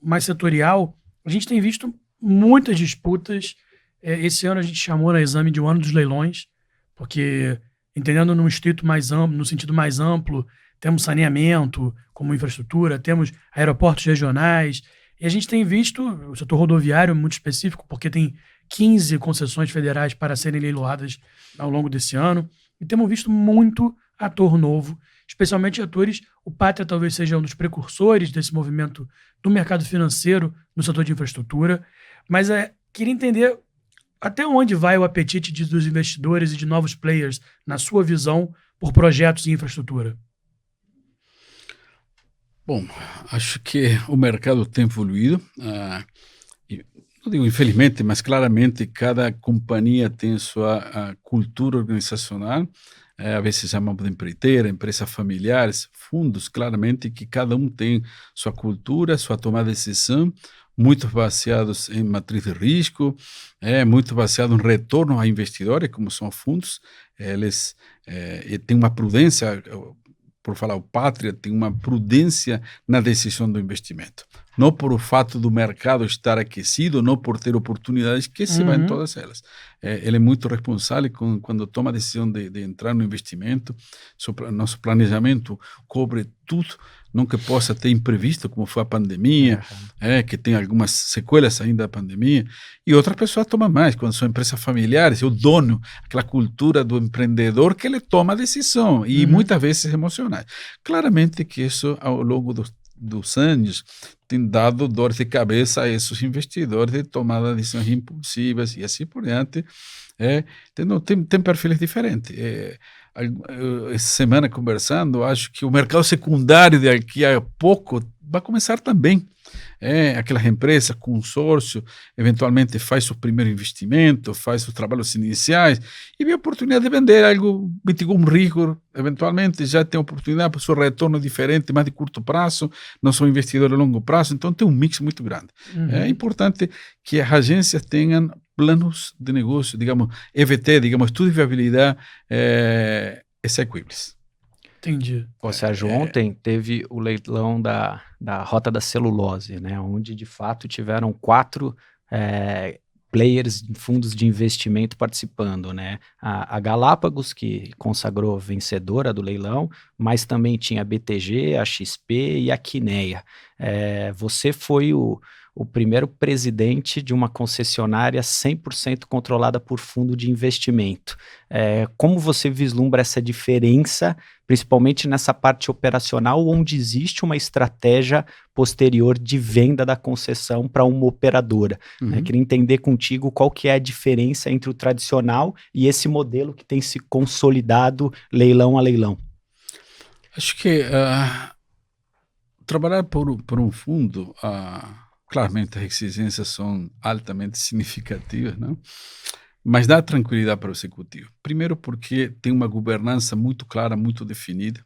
mais setorial, a gente tem visto muitas disputas. Esse ano a gente chamou na Exame de o ano dos leilões, porque entendendo no estrito mais amplo, no sentido mais amplo, temos saneamento como infraestrutura, temos aeroportos regionais, e a gente tem visto o setor rodoviário muito específico, porque tem 15 concessões federais para serem leiloadas ao longo desse ano, e temos visto muito ator novo, especialmente atores. O Pátria talvez seja um dos precursores desse movimento do mercado financeiro no setor de infraestrutura, mas queria entender até onde vai o apetite dos investidores e de novos players, na sua visão, por projetos de infraestrutura. Bom, acho que o mercado tem evoluído. não digo infelizmente, mas claramente cada companhia tem sua cultura organizacional, às vezes chamamos de empreiteira, empresas familiares, fundos, claramente que cada um tem sua cultura, sua tomada de decisão, muito baseados em matriz de risco, muito baseado em retorno a investidores, como são fundos, eles têm uma prudência, por falar o Pátria, tem uma prudência na decisão do investimento. Não por o fato do mercado estar aquecido, não por ter oportunidades, que se vai em todas elas. Ele é muito responsável quando toma a decisão de entrar no investimento. Nosso planejamento cobre tudo, não que possa ter imprevisto, como foi a pandemia, que tem algumas sequelas ainda da pandemia, e outras pessoas tomam mais, quando são empresas familiares, o dono, aquela cultura do empreendedor que ele toma a decisão, e muitas vezes emocionais. Claramente que isso, ao longo dos anos, tem dado dor de cabeça a esses investidores de tomada de decisões impulsivas e assim por diante. Tem perfis diferentes. Essa semana conversando, acho que o mercado secundário daqui a pouco vai começar também. Aquelas empresas, consórcio, eventualmente faz o primeiro investimento, faz os trabalhos iniciais e vê a oportunidade de vender algo, mitigou um risco, eventualmente já tem oportunidade para o seu retorno diferente, mais de curto prazo, não são investidores a longo prazo, então tem um mix muito grande. É importante que as agências tenham planos de negócio, digamos, EVT, digamos, estudo de viabilidade execuíveis. Entendi. Ou seja, ontem teve o leilão da Rota da Celulose, né, onde de fato tiveram 4 players, fundos de investimento participando, né? A Galápagos, que consagrou vencedora do leilão, mas também tinha a BTG, a XP e a Quineia. Você foi o primeiro presidente de uma concessionária 100% controlada por fundo de investimento. Como você vislumbra essa diferença, principalmente nessa parte operacional, onde existe uma estratégia posterior de venda da concessão para uma operadora? Queria entender contigo qual que é a diferença entre o tradicional e esse modelo que tem se consolidado leilão a leilão. Acho que trabalhar por um fundo... Claramente, as exigências são altamente significativas, não? Mas dá tranquilidade para o executivo. Primeiro porque tem uma governança muito clara, muito definida.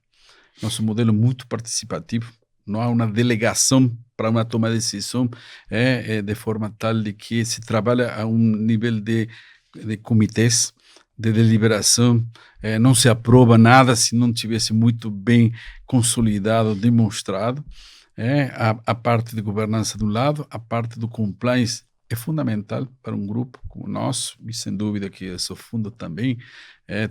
Nosso modelo é muito participativo. Não há uma delegação para uma toma de decisão de forma tal de que se trabalha a um nível de comitês, de deliberação. Não se aprova nada se não tivesse muito bem consolidado, demonstrado. A parte de governança de um lado, a parte do compliance é fundamental para um grupo como o nosso, e sem dúvida que eu sou fundo também.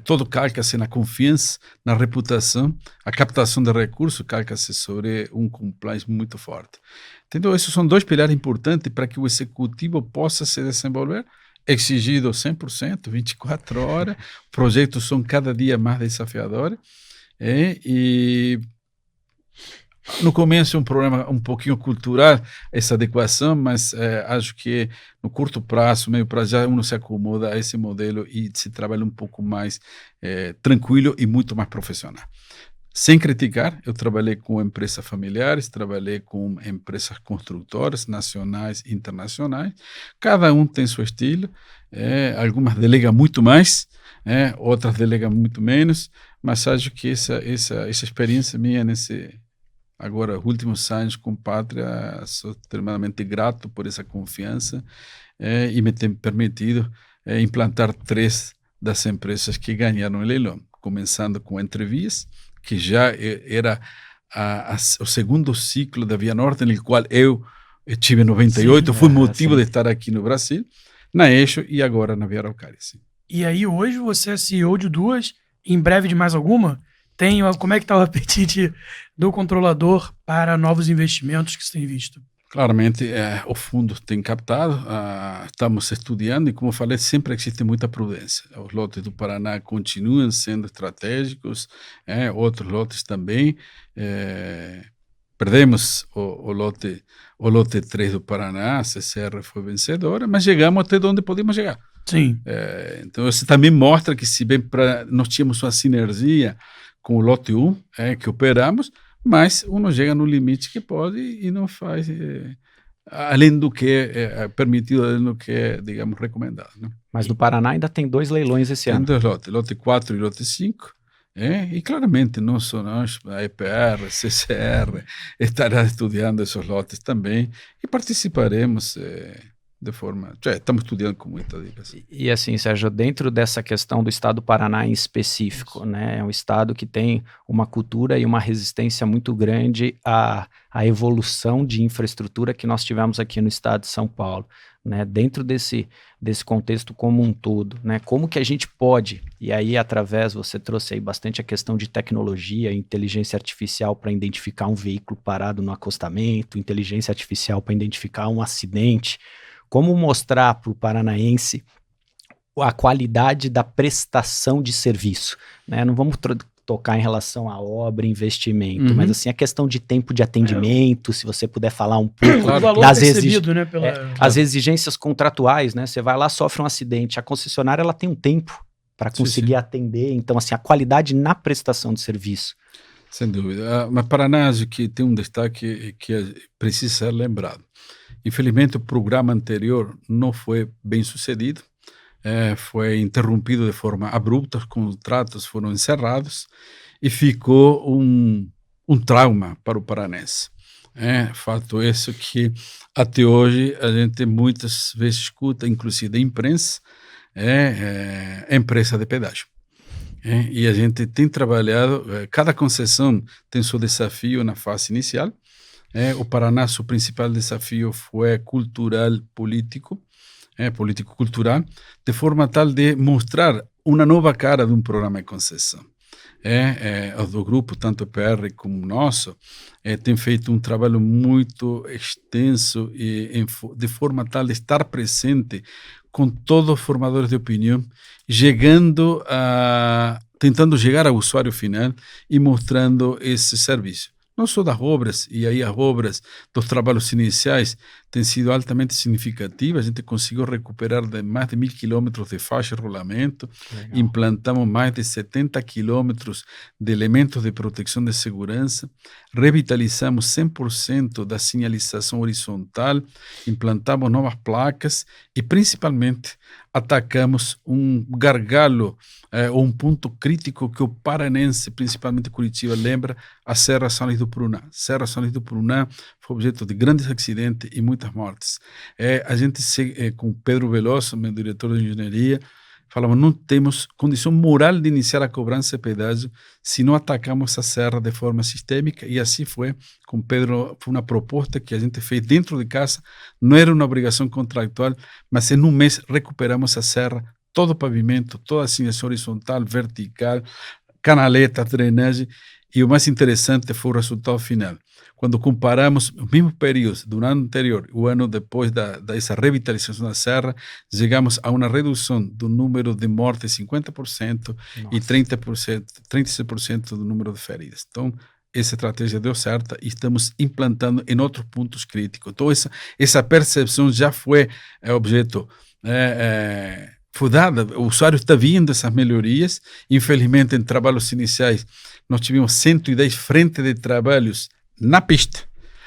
Todo calca-se na confiança, na reputação, a captação de recursos calca-se sobre um compliance muito forte. Então, esses são 2 pilares importantes para que o executivo possa se desenvolver, exigido 100%, 24 horas, projetos são cada dia mais desafiadores, e no começo é um problema um pouquinho cultural, essa adequação, mas acho que no curto prazo, meio prazo, já uno se acomoda a esse modelo e se trabalha um pouco mais tranquilo e muito mais profissional. Sem criticar, eu trabalhei com empresas familiares, trabalhei com empresas construtoras, nacionais e internacionais. Cada um tem seu estilo, algumas delegam muito mais, outras delegam muito menos, mas acho que essa experiência minha agora, últimos anos com Pátria, sou extremamente grato por essa confiança e me tem permitido implantar 3 das empresas que ganharam o leilão, começando com a Entrevias, que já era o segundo ciclo da Via Norte, no qual eu tive em 98, fui motivo de estar aqui no Brasil, na Eixo e agora na Via Araucária. E aí hoje você é CEO de 2, em breve de mais alguma? Como é que está o apetite do controlador para novos investimentos que você tem visto? Claramente, o fundo tem captado, estamos estudando e, como eu falei, sempre existe muita prudência. Os lotes do Paraná continuam sendo estratégicos, outros lotes também. Perdemos o lote 3 do Paraná, a CCR foi vencedora, mas chegamos até onde podemos chegar. Sim. Então, isso também mostra que, se bem nós tínhamos uma sinergia com o lote 1, que operamos, mas uno chega no limite que pode e não faz além do que é permitido, além do que é, digamos, recomendado. Né? Mas no Paraná ainda tem 2 leilões esse ano. Tem 2 lotes, lote 4 e lote 5. E claramente não só nós, a EPR, CCR, estará estudando esses lotes também e participaremos de forma... estamos estudando com muita dedicação. E assim, Sérgio, dentro dessa questão do estado do Paraná em específico, né, é um estado que tem uma cultura e uma resistência muito grande à evolução de infraestrutura que nós tivemos aqui no estado de São Paulo. Né, dentro desse contexto como um todo, né, como que a gente pode, e aí através, você trouxe aí bastante a questão de tecnologia, inteligência artificial para identificar um veículo parado no acostamento, inteligência artificial para identificar um acidente, como mostrar para o paranaense a qualidade da prestação de serviço, né, não vamos tocar em relação à obra, investimento, mas assim, a questão de tempo de atendimento, se você puder falar um pouco das as exigências contratuais, né? Você vai lá, sofre um acidente, a concessionária ela tem um tempo para conseguir atender, então assim, a qualidade na prestação de serviço. Sem dúvida, mas Paraná acho que tem um destaque que precisa ser lembrado. Infelizmente o programa anterior não foi bem sucedido, foi interrompido de forma abrupta, os contratos foram encerrados e ficou um trauma para o paranense. Fato esse que até hoje a gente muitas vezes escuta, inclusive da imprensa, empresa de pedágio. E a gente tem trabalhado, cada concessão tem seu desafio na fase inicial. O Paraná, seu principal desafio foi cultural, político, político-cultural, de forma tal de mostrar uma nova cara de um programa de concessão. Do grupo, tanto o PR como o nosso, tem feito um trabalho muito extenso e de forma tal de estar presente com todos os formadores de opinião, tentando chegar ao usuário final e mostrando esse serviço. Não só das obras, e aí as obras dos trabalhos iniciais têm sido altamente significativas. A gente conseguiu recuperar mais de 1.000 quilômetros de faixa e rolamento, implantamos mais de 70 quilômetros de elementos de proteção de segurança, revitalizamos 100% da sinalização horizontal, implantamos novas placas e, principalmente, atacamos um gargalo, ou um ponto crítico que o paranense, principalmente Curitiba, lembra, a Serra São Luís do Purunã. Serra São Luís do Purunã foi objeto de grandes acidentes e muitas mortes. A gente, com Pedro Veloso, meu diretor de engenharia, falamos, não temos condição moral de iniciar a cobrança de pedágio se não atacamos essa serra de forma sistêmica, e assim foi. Com Pedro, foi uma proposta que a gente fez dentro de casa, não era uma obrigação contratual, mas em um mês recuperamos a serra, todo o pavimento, toda a sinalização horizontal, vertical, canaleta, drenagem, e o mais interessante foi o resultado final. Quando comparamos os mesmos períodos do ano anterior e o ano depois dessa revitalização da serra, chegamos a uma redução do número de mortes de 50% e 36% do número de feridas. Então, essa estratégia deu certo e estamos implantando em outros pontos críticos. Então, essa percepção já foi objeto... foi dada, o usuário está vendo essas melhorias. Infelizmente, em trabalhos iniciais, nós tivemos 110 frentes de trabalhos na pista.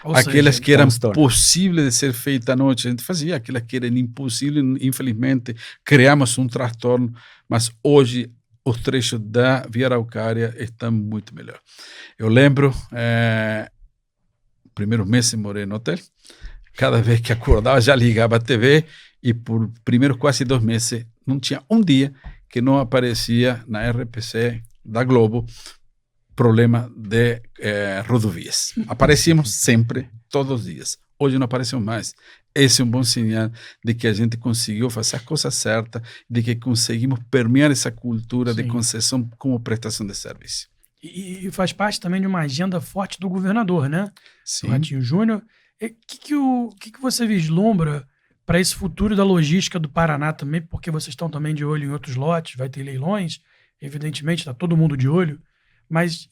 Aquelas que eram possíveis de ser feitas à noite, a gente fazia. Aquelas que eram impossíveis, infelizmente, criamos um transtorno. Mas hoje, os trechos da Via Araucária estão muito melhor. Eu lembro, primeiros meses morei no hotel. Cada vez que acordava, já ligava a TV. E por primeiros quase 2 meses, não tinha um dia que não aparecia na RPC da Globo problema de rodovias. Aparecíamos sempre, todos os dias. Hoje não aparecemos mais. Esse é um bom sinal de que a gente conseguiu fazer a coisa certa, de que conseguimos permear essa cultura de concessão como prestação de serviço. E faz parte também de uma agenda forte do governador, né? Sim. O Ratinho Júnior. O que você vislumbra para esse futuro da logística do Paraná também, porque vocês estão também de olho em outros lotes, vai ter leilões, evidentemente está todo mundo de olho, mas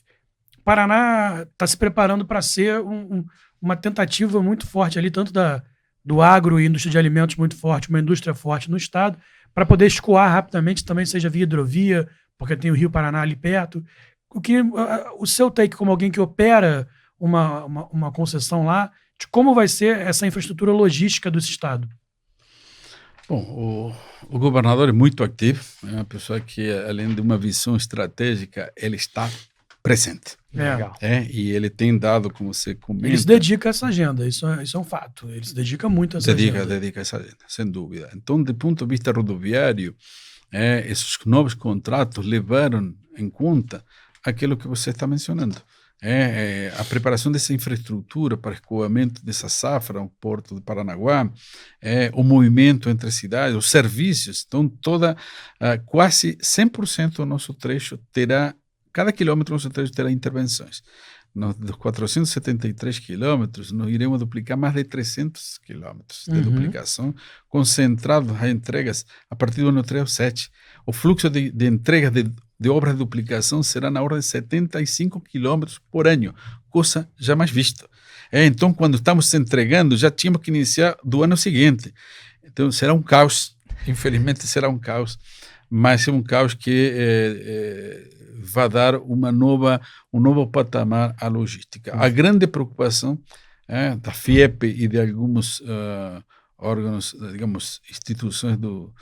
o Paraná está se preparando para ser uma tentativa muito forte ali, tanto do agro e indústria de alimentos muito forte, uma indústria forte no estado, para poder escoar rapidamente, também seja via hidrovia, porque tem o Rio Paraná ali perto. O seu take como alguém que opera uma concessão lá, de como vai ser essa infraestrutura logística do estado. Bom, o governador é muito ativo, é uma pessoa que, além de uma visão estratégica, ele está presente. Legal. E ele tem dado, como você comenta... Ele se dedica a essa agenda, isso é um fato. Ele se dedica muito a essa agenda. Dedica a essa agenda, sem dúvida. Então, do ponto de vista rodoviário, esses novos contratos levaram em conta aquilo que você está mencionando. A preparação dessa infraestrutura para escoamento dessa safra, o Porto de Paranaguá, o movimento entre cidades, os serviços. Então, quase 100% do nosso trecho terá, cada quilômetro do nosso trecho terá intervenções. Dos 473 quilômetros, nós iremos duplicar mais de 300 quilômetros de duplicação, concentrados as entregas a partir do ano 3/7. O fluxo de entregas de obras de duplicação será na ordem de 75 quilômetros por ano, coisa jamais vista. Então, quando estamos entregando, já tínhamos que iniciar do ano seguinte. Então, será um caos, infelizmente será um caos, mas é um caos que vai dar um novo patamar à logística. A grande preocupação da FIEP e de alguns órgãos, digamos, instituições do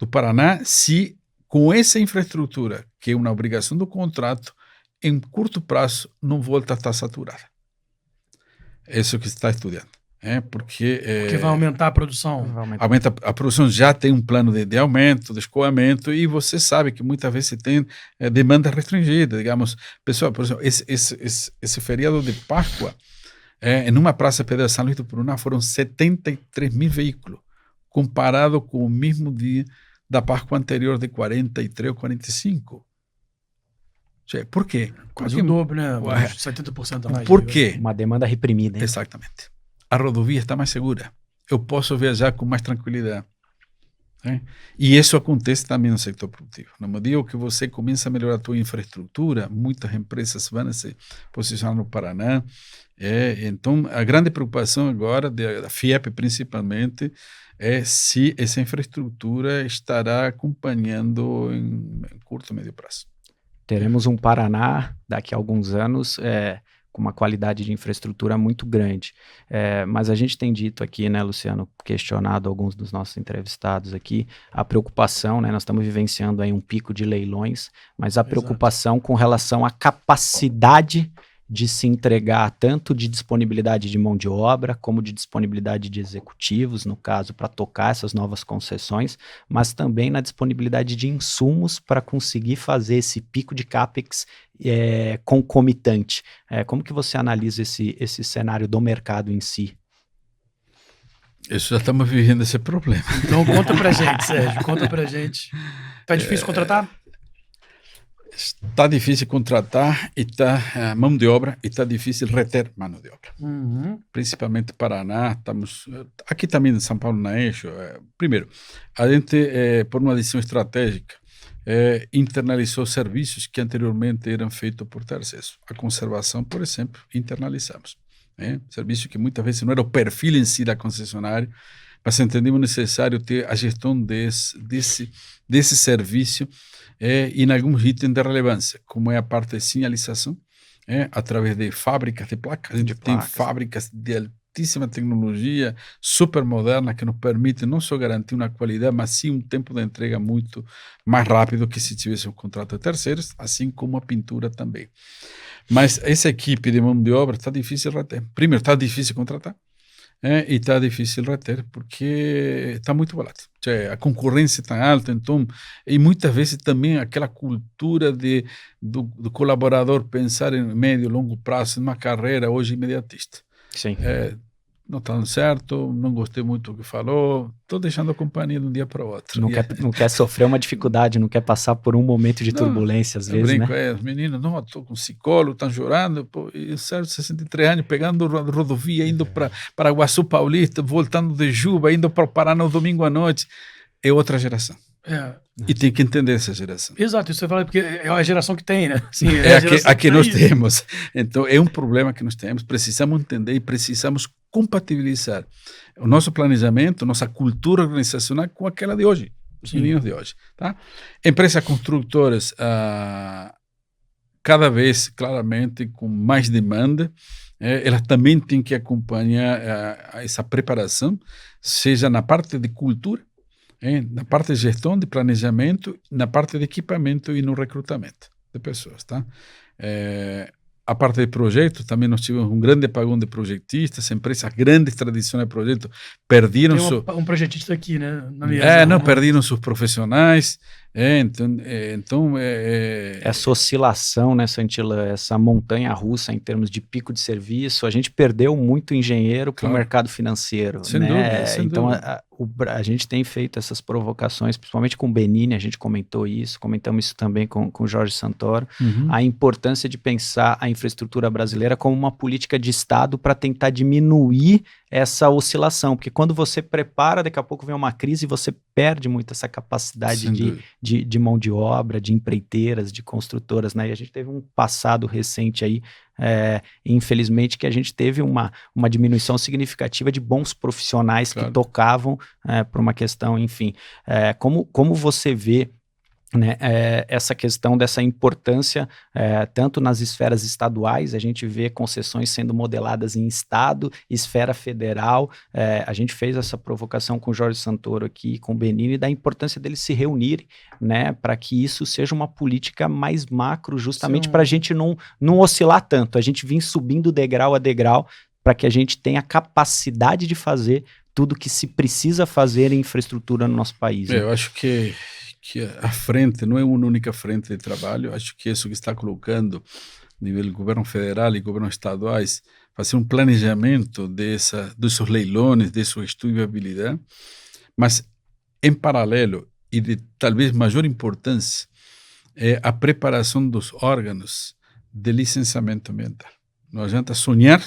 Paraná, se com essa infraestrutura, que é uma obrigação do contrato, em curto prazo não volta a estar saturada. É isso que se está estudando. Porque vai aumentar a produção. Aumenta a produção, já tem um plano de aumento, de escoamento, e você sabe que muitas vezes tem demanda restringida. Digamos, pessoal, por exemplo, esse feriado de Páscoa, em uma praça Pedra São Luís do Paraná, foram 73 mil veículos, comparado com o mesmo dia da Páscoa anterior de 43 ou 45. Por quê? Quase o dobro, né? 70% a mais. Por quê? Uma demanda reprimida, hein? Exatamente. A rodovia está mais segura. Eu posso viajar com mais tranquilidade. E isso acontece também no setor produtivo. Na medida que você começa a melhorar a sua infraestrutura, muitas empresas vão se posicionar no Paraná. Então, a grande preocupação agora, da FIEP principalmente, é se essa infraestrutura estará acompanhando em curto e médio prazo. Teremos um Paraná, daqui a alguns anos, com uma qualidade de infraestrutura muito grande. Mas a gente tem dito aqui, né, Luciano, questionado alguns dos nossos entrevistados aqui, a preocupação, né, nós estamos vivenciando aí um pico de leilões, mas a preocupação com relação à capacidade de se entregar tanto de disponibilidade de mão de obra, como de disponibilidade de executivos, no caso, para tocar essas novas concessões, mas também na disponibilidade de insumos para conseguir fazer esse pico de CAPEX concomitante. Como que você analisa esse cenário do mercado em si? Isso, já estamos vivendo esse problema. Então conta pra gente, Sérgio, conta pra gente. Tá difícil contratar? Está difícil contratar e está mão de obra e está difícil reter mão de obra. Principalmente Paraná, aqui também em São Paulo, na Eixo. Primeiro, a gente, por uma decisão estratégica, internalizou serviços que anteriormente eram feitos por terceiros. A conservação, por exemplo, internalizamos. Serviço que muitas vezes não era o perfil em si da concessionária, mas entendemos necessário ter a gestão desse serviço em alguns itens de relevância, como é a parte de sinalização, através de fábricas de placas. A gente tem fábricas de altíssima tecnologia, super modernas, que nos permitem não só garantir uma qualidade, mas sim um tempo de entrega muito mais rápido que se tivesse um contrato de terceiros, assim como a pintura também. Mas essa equipe de mão de obra está difícil reter. Primeiro, está difícil contratar. E está difícil reter porque está muito barato. A concorrência está alta, então, e muitas vezes também aquela cultura do colaborador pensar em médio e longo prazo, numa carreira hoje imediatista. Sim. Não está dando certo, não gostei muito do que falou, estou deixando a companhia de um dia para o outro. Não quer sofrer uma dificuldade, não quer passar por um momento de turbulência, às vezes, brinco, né? Os meninos, não, estou com psicólogo, estão chorando, e o Sérgio, 63 anos, pegando rodovia, indo para Iguaçu Paulista, voltando de Juba, indo para o Paraná no domingo à noite, é outra geração. E tem que entender essa geração. Exato, isso você fala porque é a geração que tem, né? Sim, a que nós temos. Então, é um problema que nós temos, precisamos entender e precisamos compatibilizar o nosso planejamento, nossa cultura organizacional com aquela de hoje, os meninos de hoje. Tá? Empresas construtoras cada vez, claramente, com mais demanda, elas também têm que acompanhar essa preparação, seja na parte de cultura, na parte de gestão, de planejamento, na parte de equipamento e no recrutamento de pessoas, tá? A parte de projetos, também nós tivemos um grande apagão de projetistas, empresas grandes, tradicionais de projetos, perderam... Tem um projetista aqui, né? Na mesa, não, perderam seus profissionais. Essa oscilação, né, Santila, essa montanha-russa em termos de pico de serviço, a gente perdeu muito engenheiro para o mercado financeiro. Sem né? dúvida, sem então, dúvida. A gente tem feito essas provocações, principalmente com o Benini, a gente comentamos isso também com o Jorge Santoro, a importância de pensar a infraestrutura brasileira como uma política de Estado para tentar diminuir essa oscilação, porque quando você prepara, daqui a pouco vem uma crise e você perde muito essa capacidade de mão de obra, de empreiteiras, de construtoras, né? E a gente teve um passado recente aí, infelizmente, que a gente teve uma diminuição significativa de bons profissionais que tocavam por uma questão, enfim. Como você vê, né, essa questão dessa importância, tanto nas esferas estaduais, a gente vê concessões sendo modeladas em estado, esfera federal, a gente fez essa provocação com o Jorge Santoro aqui, com o Benini, da importância deles se reunirem, né, para que isso seja uma política mais macro, justamente para a gente não oscilar tanto, a gente vir subindo degrau a degrau, para que a gente tenha capacidade de fazer tudo que se precisa fazer em infraestrutura no nosso país. Né? Eu acho que a frente não é uma única frente de trabalho, acho que isso que está colocando a nível do governo federal e governos estaduais, fazer um planejamento desses leilões, desse estudo de viabilidade, mas em paralelo e de talvez maior importância é a preparação dos órgãos de licenciamento ambiental. Não adianta sonhar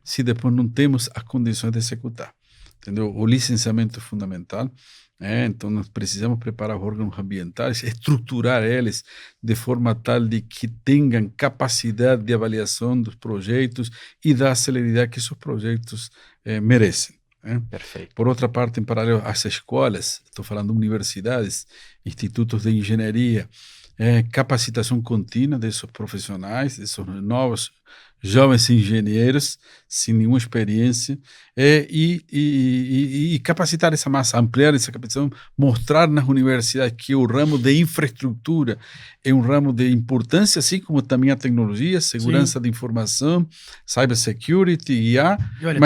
se depois não temos as condições de executar. Entendeu? O licenciamento é fundamental. Então, nós precisamos preparar os órgãos ambientais, estruturar eles de forma tal de que tenham capacidade de avaliação dos projetos e da celeridade que esses projetos merecem. Perfeito. Por outra parte, em paralelo às escolas, estou falando de universidades, institutos de engenharia, capacitação contínua desses profissionais, desses novos jovens engenheiros sem nenhuma experiência, e capacitar essa massa, ampliar essa capacitação, mostrar nas universidades que o ramo de infraestrutura é um ramo de importância, assim como também a tecnologia, segurança de informação, cybersecurity, IA. E olha,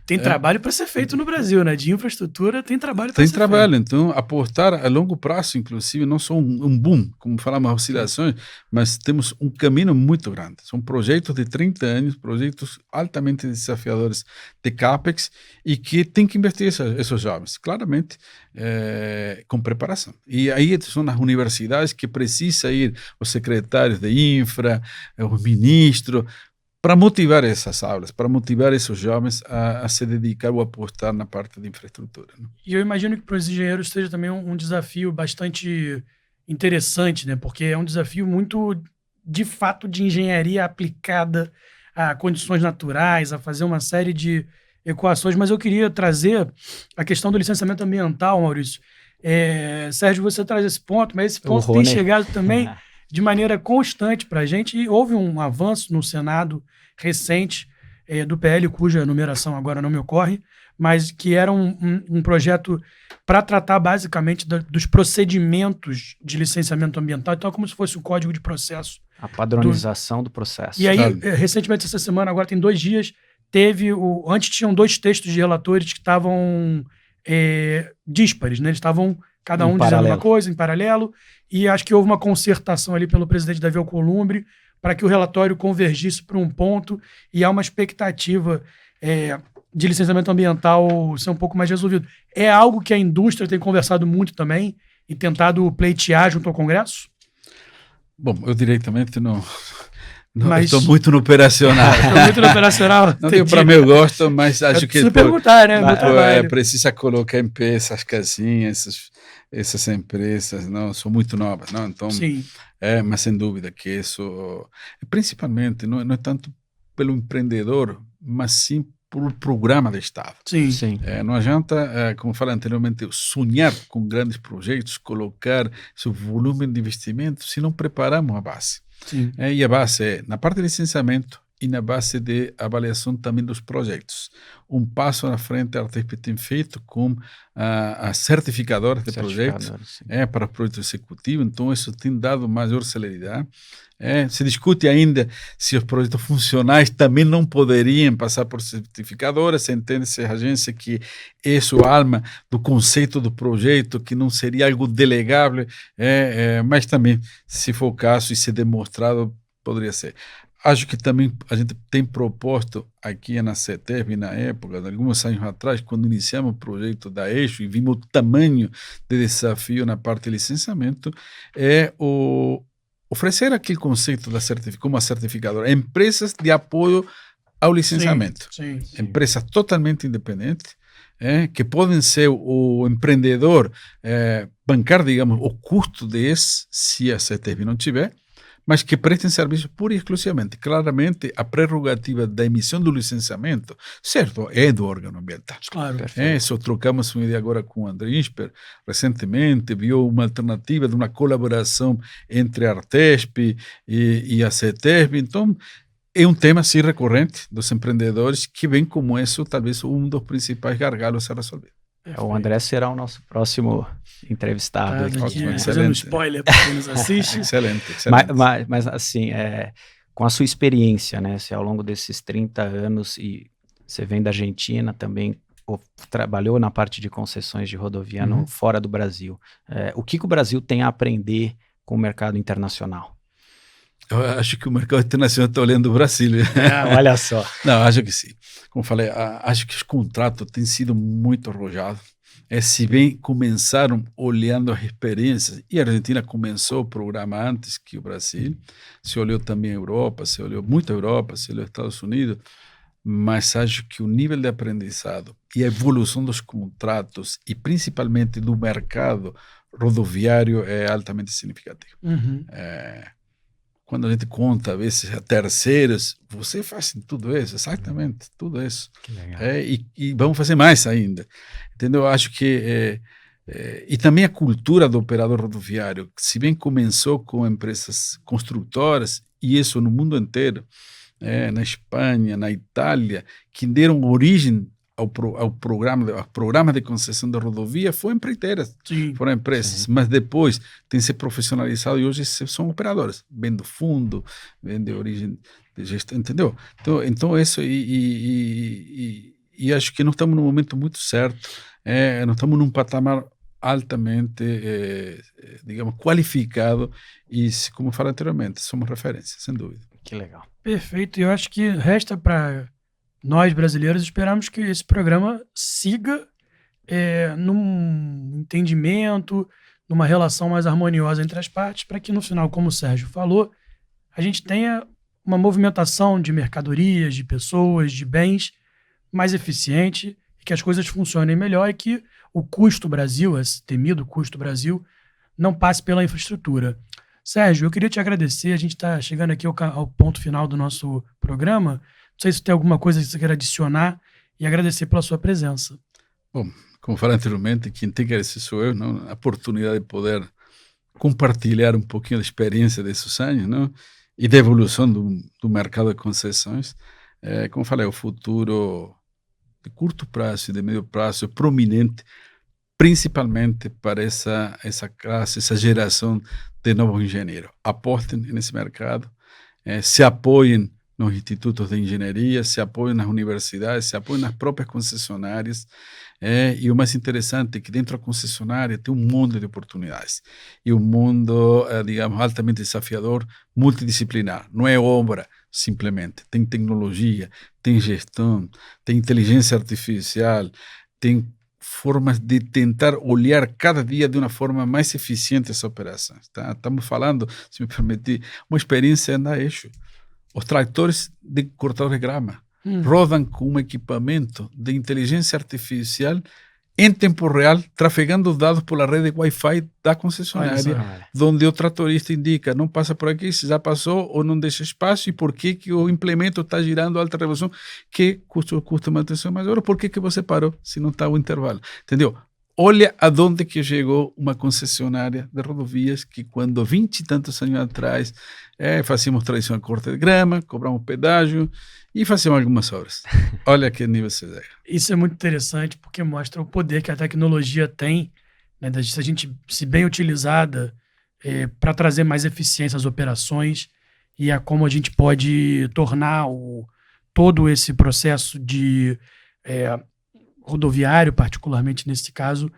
tem trabalho para ser feito no Brasil, né? De infraestrutura tem trabalho para ser feito. Tem trabalho, então aportar a longo prazo, inclusive, não só um boom, como falamos, oscilações, mas temos um caminho muito grande. São projetos de 30 anos, projetos altamente desafiadores de CAPEX e que tem que investir esses jovens, claramente, com preparação. E aí são as universidades que precisam ir os secretários de infra, os ministros, para motivar essas aulas, para motivar esses jovens a se dedicar ou apostar na parte de infraestrutura. Né? E eu imagino que para os engenheiros seja também um desafio bastante interessante, né? Porque é um desafio muito, de fato, de engenharia aplicada a condições naturais, a fazer uma série de equações. Mas eu queria trazer a questão do licenciamento ambiental, Maurício. Sérgio, você traz esse ponto, mas esse ponto tem chegado também de maneira constante para a gente, e houve um avanço no Senado recente do PL, cuja numeração agora não me ocorre, mas que era um projeto para tratar basicamente dos procedimentos de licenciamento ambiental, então é como se fosse o Código de Processo. A padronização do processo. E aí, recentemente, essa semana, agora tem 2 dias, antes tinham 2 textos de relatores que estavam díspares, né? Eles estavam cada um dizendo uma coisa, em paralelo, e acho que houve uma concertação ali pelo presidente Davi Alcolumbre para que o relatório convergisse para um ponto, e há uma expectativa de licenciamento ambiental ser um pouco mais resolvido. É algo que a indústria tem conversado muito também e tentado pleitear junto ao Congresso? Bom, eu diretamente não estou muito no operacional. Estou muito no operacional. Não tenho para meu gosto, mas acho que... Preciso perguntar, né? Precisa colocar em pé essas casinhas, essas empresas, não, são muito novas, não? Então, sim. Mas sem dúvida que isso, principalmente, não é tanto pelo empreendedor, mas sim por programa de Estado. Sim, sim. Não adianta, como falei anteriormente, sonhar com grandes projetos, colocar seu volume de investimento, se não preparamos a base. Sim. E a base é na parte de licenciamento e na base de avaliação também dos projetos. Um passo na frente a Artesp tem feito com as certificadoras de projetos para projeto executivo, então isso tem dado maior celeridade. Se discute ainda se os projetos funcionais também não poderiam passar por certificadoras, entende-se a agência que isso é a alma do conceito do projeto, que não seria algo delegável, mas também, se for o caso e se demonstrado, poderia ser. Acho que também a gente tem proposto aqui na CETESB, na época, alguns anos atrás, quando iniciamos o projeto da Eixo e vimos o tamanho de desafio na parte de licenciamento, oferecer aquele conceito como a certificadora, empresas de apoio ao licenciamento. Sim. Empresas totalmente independentes, que podem ser o empreendedor bancar, digamos, o custo desse, se a CETESB não tiver, mas que prestem serviço pura e exclusivamente. Claramente, a prerrogativa da emissão do licenciamento, certo, é do órgão ambiental. Claro. Isso, trocamos uma ideia agora com o André Insper, recentemente, viu uma alternativa de uma colaboração entre a Artesp e a CETESB. Então, é um tema, sim, recorrente dos empreendedores, que vem como isso, talvez, um dos principais gargalos a resolver. O André será o nosso próximo entrevistado. Fazendo spoiler para quem nos assiste. Excelente. Mas assim, com a sua experiência, né, se ao longo desses 30 anos, e você vem da Argentina também, trabalhou na parte de concessões de rodovia fora do Brasil. O que o Brasil tem a aprender com o mercado internacional? Eu acho que o mercado internacional está olhando o Brasil. Olha só. Não, acho que sim. Como falei, acho que os contratos têm sido muito arrojados. Se bem começaram olhando as experiências, e a Argentina começou o programa antes que o Brasil, se olhou também a Europa, se olhou muito a Europa, se olhou os Estados Unidos, mas acho que o nível de aprendizado e a evolução dos contratos, e principalmente do mercado rodoviário, é altamente significativo. Quando a gente conta, às vezes, a terceiros, você faz tudo isso, exatamente, tudo isso. Que legal. E vamos fazer mais ainda. Entendeu? Eu acho que... e também a cultura do operador rodoviário, que se bem começou com empresas construtoras, e isso no mundo inteiro, na Espanha, na Itália, que deram origem ao programa de concessão de rodovia, foram empreiteiras, foram empresas, mas depois tem se profissionalizado e hoje são operadores, vem do fundo, vem de origem de gestão, entendeu? Então isso, e acho que nós estamos num momento muito certo, nós estamos num patamar altamente, digamos, qualificado e, como eu falei anteriormente, somos referência, sem dúvida. Que legal. Perfeito, e eu acho que resta para nós, brasileiros, esperamos que esse programa siga num entendimento, numa relação mais harmoniosa entre as partes, para que no final, como o Sérgio falou, a gente tenha uma movimentação de mercadorias, de pessoas, de bens mais eficiente, e que as coisas funcionem melhor e que o custo Brasil, esse temido custo Brasil, não passe pela infraestrutura. Sérgio, eu queria te agradecer, a gente está chegando aqui ao ponto final do nosso programa. Não sei se tem alguma coisa que você queira adicionar e agradecer pela sua presença. Bom, como falei anteriormente, quem tem que agradecer sou eu, não? A oportunidade de poder compartilhar um pouquinho da experiência desses anos, não? E da evolução do mercado de concessões. Como falei, o futuro de curto prazo e de médio prazo é prominente, principalmente para essa classe, essa geração de novos engenheiros. Apostem nesse mercado, se apoiem nos institutos de engenharia, se apoiam nas universidades, se apoiam nas próprias concessionárias, e o mais interessante é que dentro da concessionária tem um mundo de oportunidades, e um mundo, digamos, altamente desafiador, multidisciplinar, não é obra simplesmente, tem tecnologia, tem gestão, tem inteligência artificial, tem formas de tentar olhar cada dia de uma forma mais eficiente essa operação. Tá? Estamos falando, se me permitir, uma experiência na Eixo. Os tratores de cortador de grama rodam com um equipamento de inteligência artificial em tempo real, trafegando dados pela rede Wi-Fi da concessionária, onde o tratorista indica, não passa por aqui, se já passou ou não deixa espaço, e por que o implemento está girando alta revolução, que custo de manutenção é maior, ou por que você parou, se não está o intervalo. Entendeu? olha aonde que chegou uma concessionária de rodovias que quando 20 e tantos anos atrás fazíamos tradicional corte de grama, cobramos pedágio e fazíamos algumas obras. Olha que nível você chega. Isso é muito interessante porque mostra o poder que a tecnologia tem, né, se a gente, se bem utilizada, para trazer mais eficiência às operações e a como a gente pode tornar todo esse processo de rodoviário, particularmente nesse caso,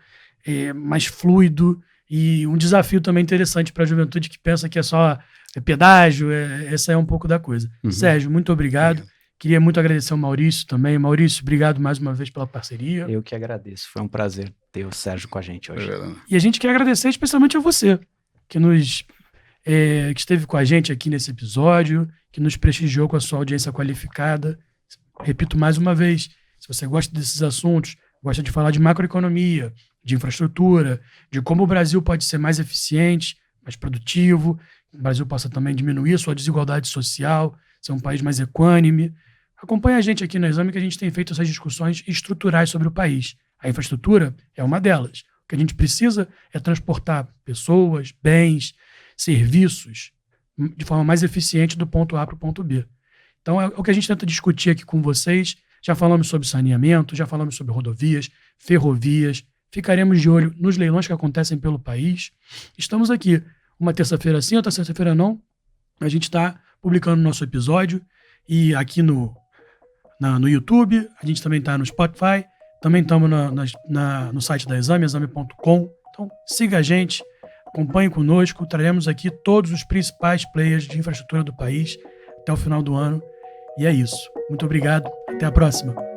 mais fluido e um desafio também interessante para a juventude que pensa que é só pedágio, essa é um pouco da coisa. Uhum. Sérgio, muito obrigado. Queria muito agradecer ao Maurício também. Maurício, obrigado mais uma vez pela parceria. Eu que agradeço. Foi um prazer ter o Sérgio com a gente hoje. E a gente quer agradecer especialmente a você, que que esteve com a gente aqui nesse episódio, que nos prestigiou com a sua audiência qualificada. Repito mais uma vez, se você gosta desses assuntos, gosta de falar de macroeconomia, de infraestrutura, de como o Brasil pode ser mais eficiente, mais produtivo, o Brasil possa também diminuir a sua desigualdade social, ser um país mais equânime, acompanhe a gente aqui no Exame, que a gente tem feito essas discussões estruturais sobre o país. A infraestrutura é uma delas. O que a gente precisa é transportar pessoas, bens, serviços de forma mais eficiente do ponto A para o ponto B. Então é o que a gente tenta discutir aqui com vocês. Já falamos sobre saneamento, já falamos sobre rodovias, ferrovias. Ficaremos de olho nos leilões que acontecem pelo país. Estamos aqui uma terça-feira sim, outra terça-feira não. A gente está publicando nosso episódio e aqui no YouTube, a gente também está no Spotify, também estamos no site da Exame, exame.com. Então siga a gente, acompanhe conosco, traremos aqui todos os principais players de infraestrutura do país até o final do ano. E é isso. Muito obrigado. Até a próxima.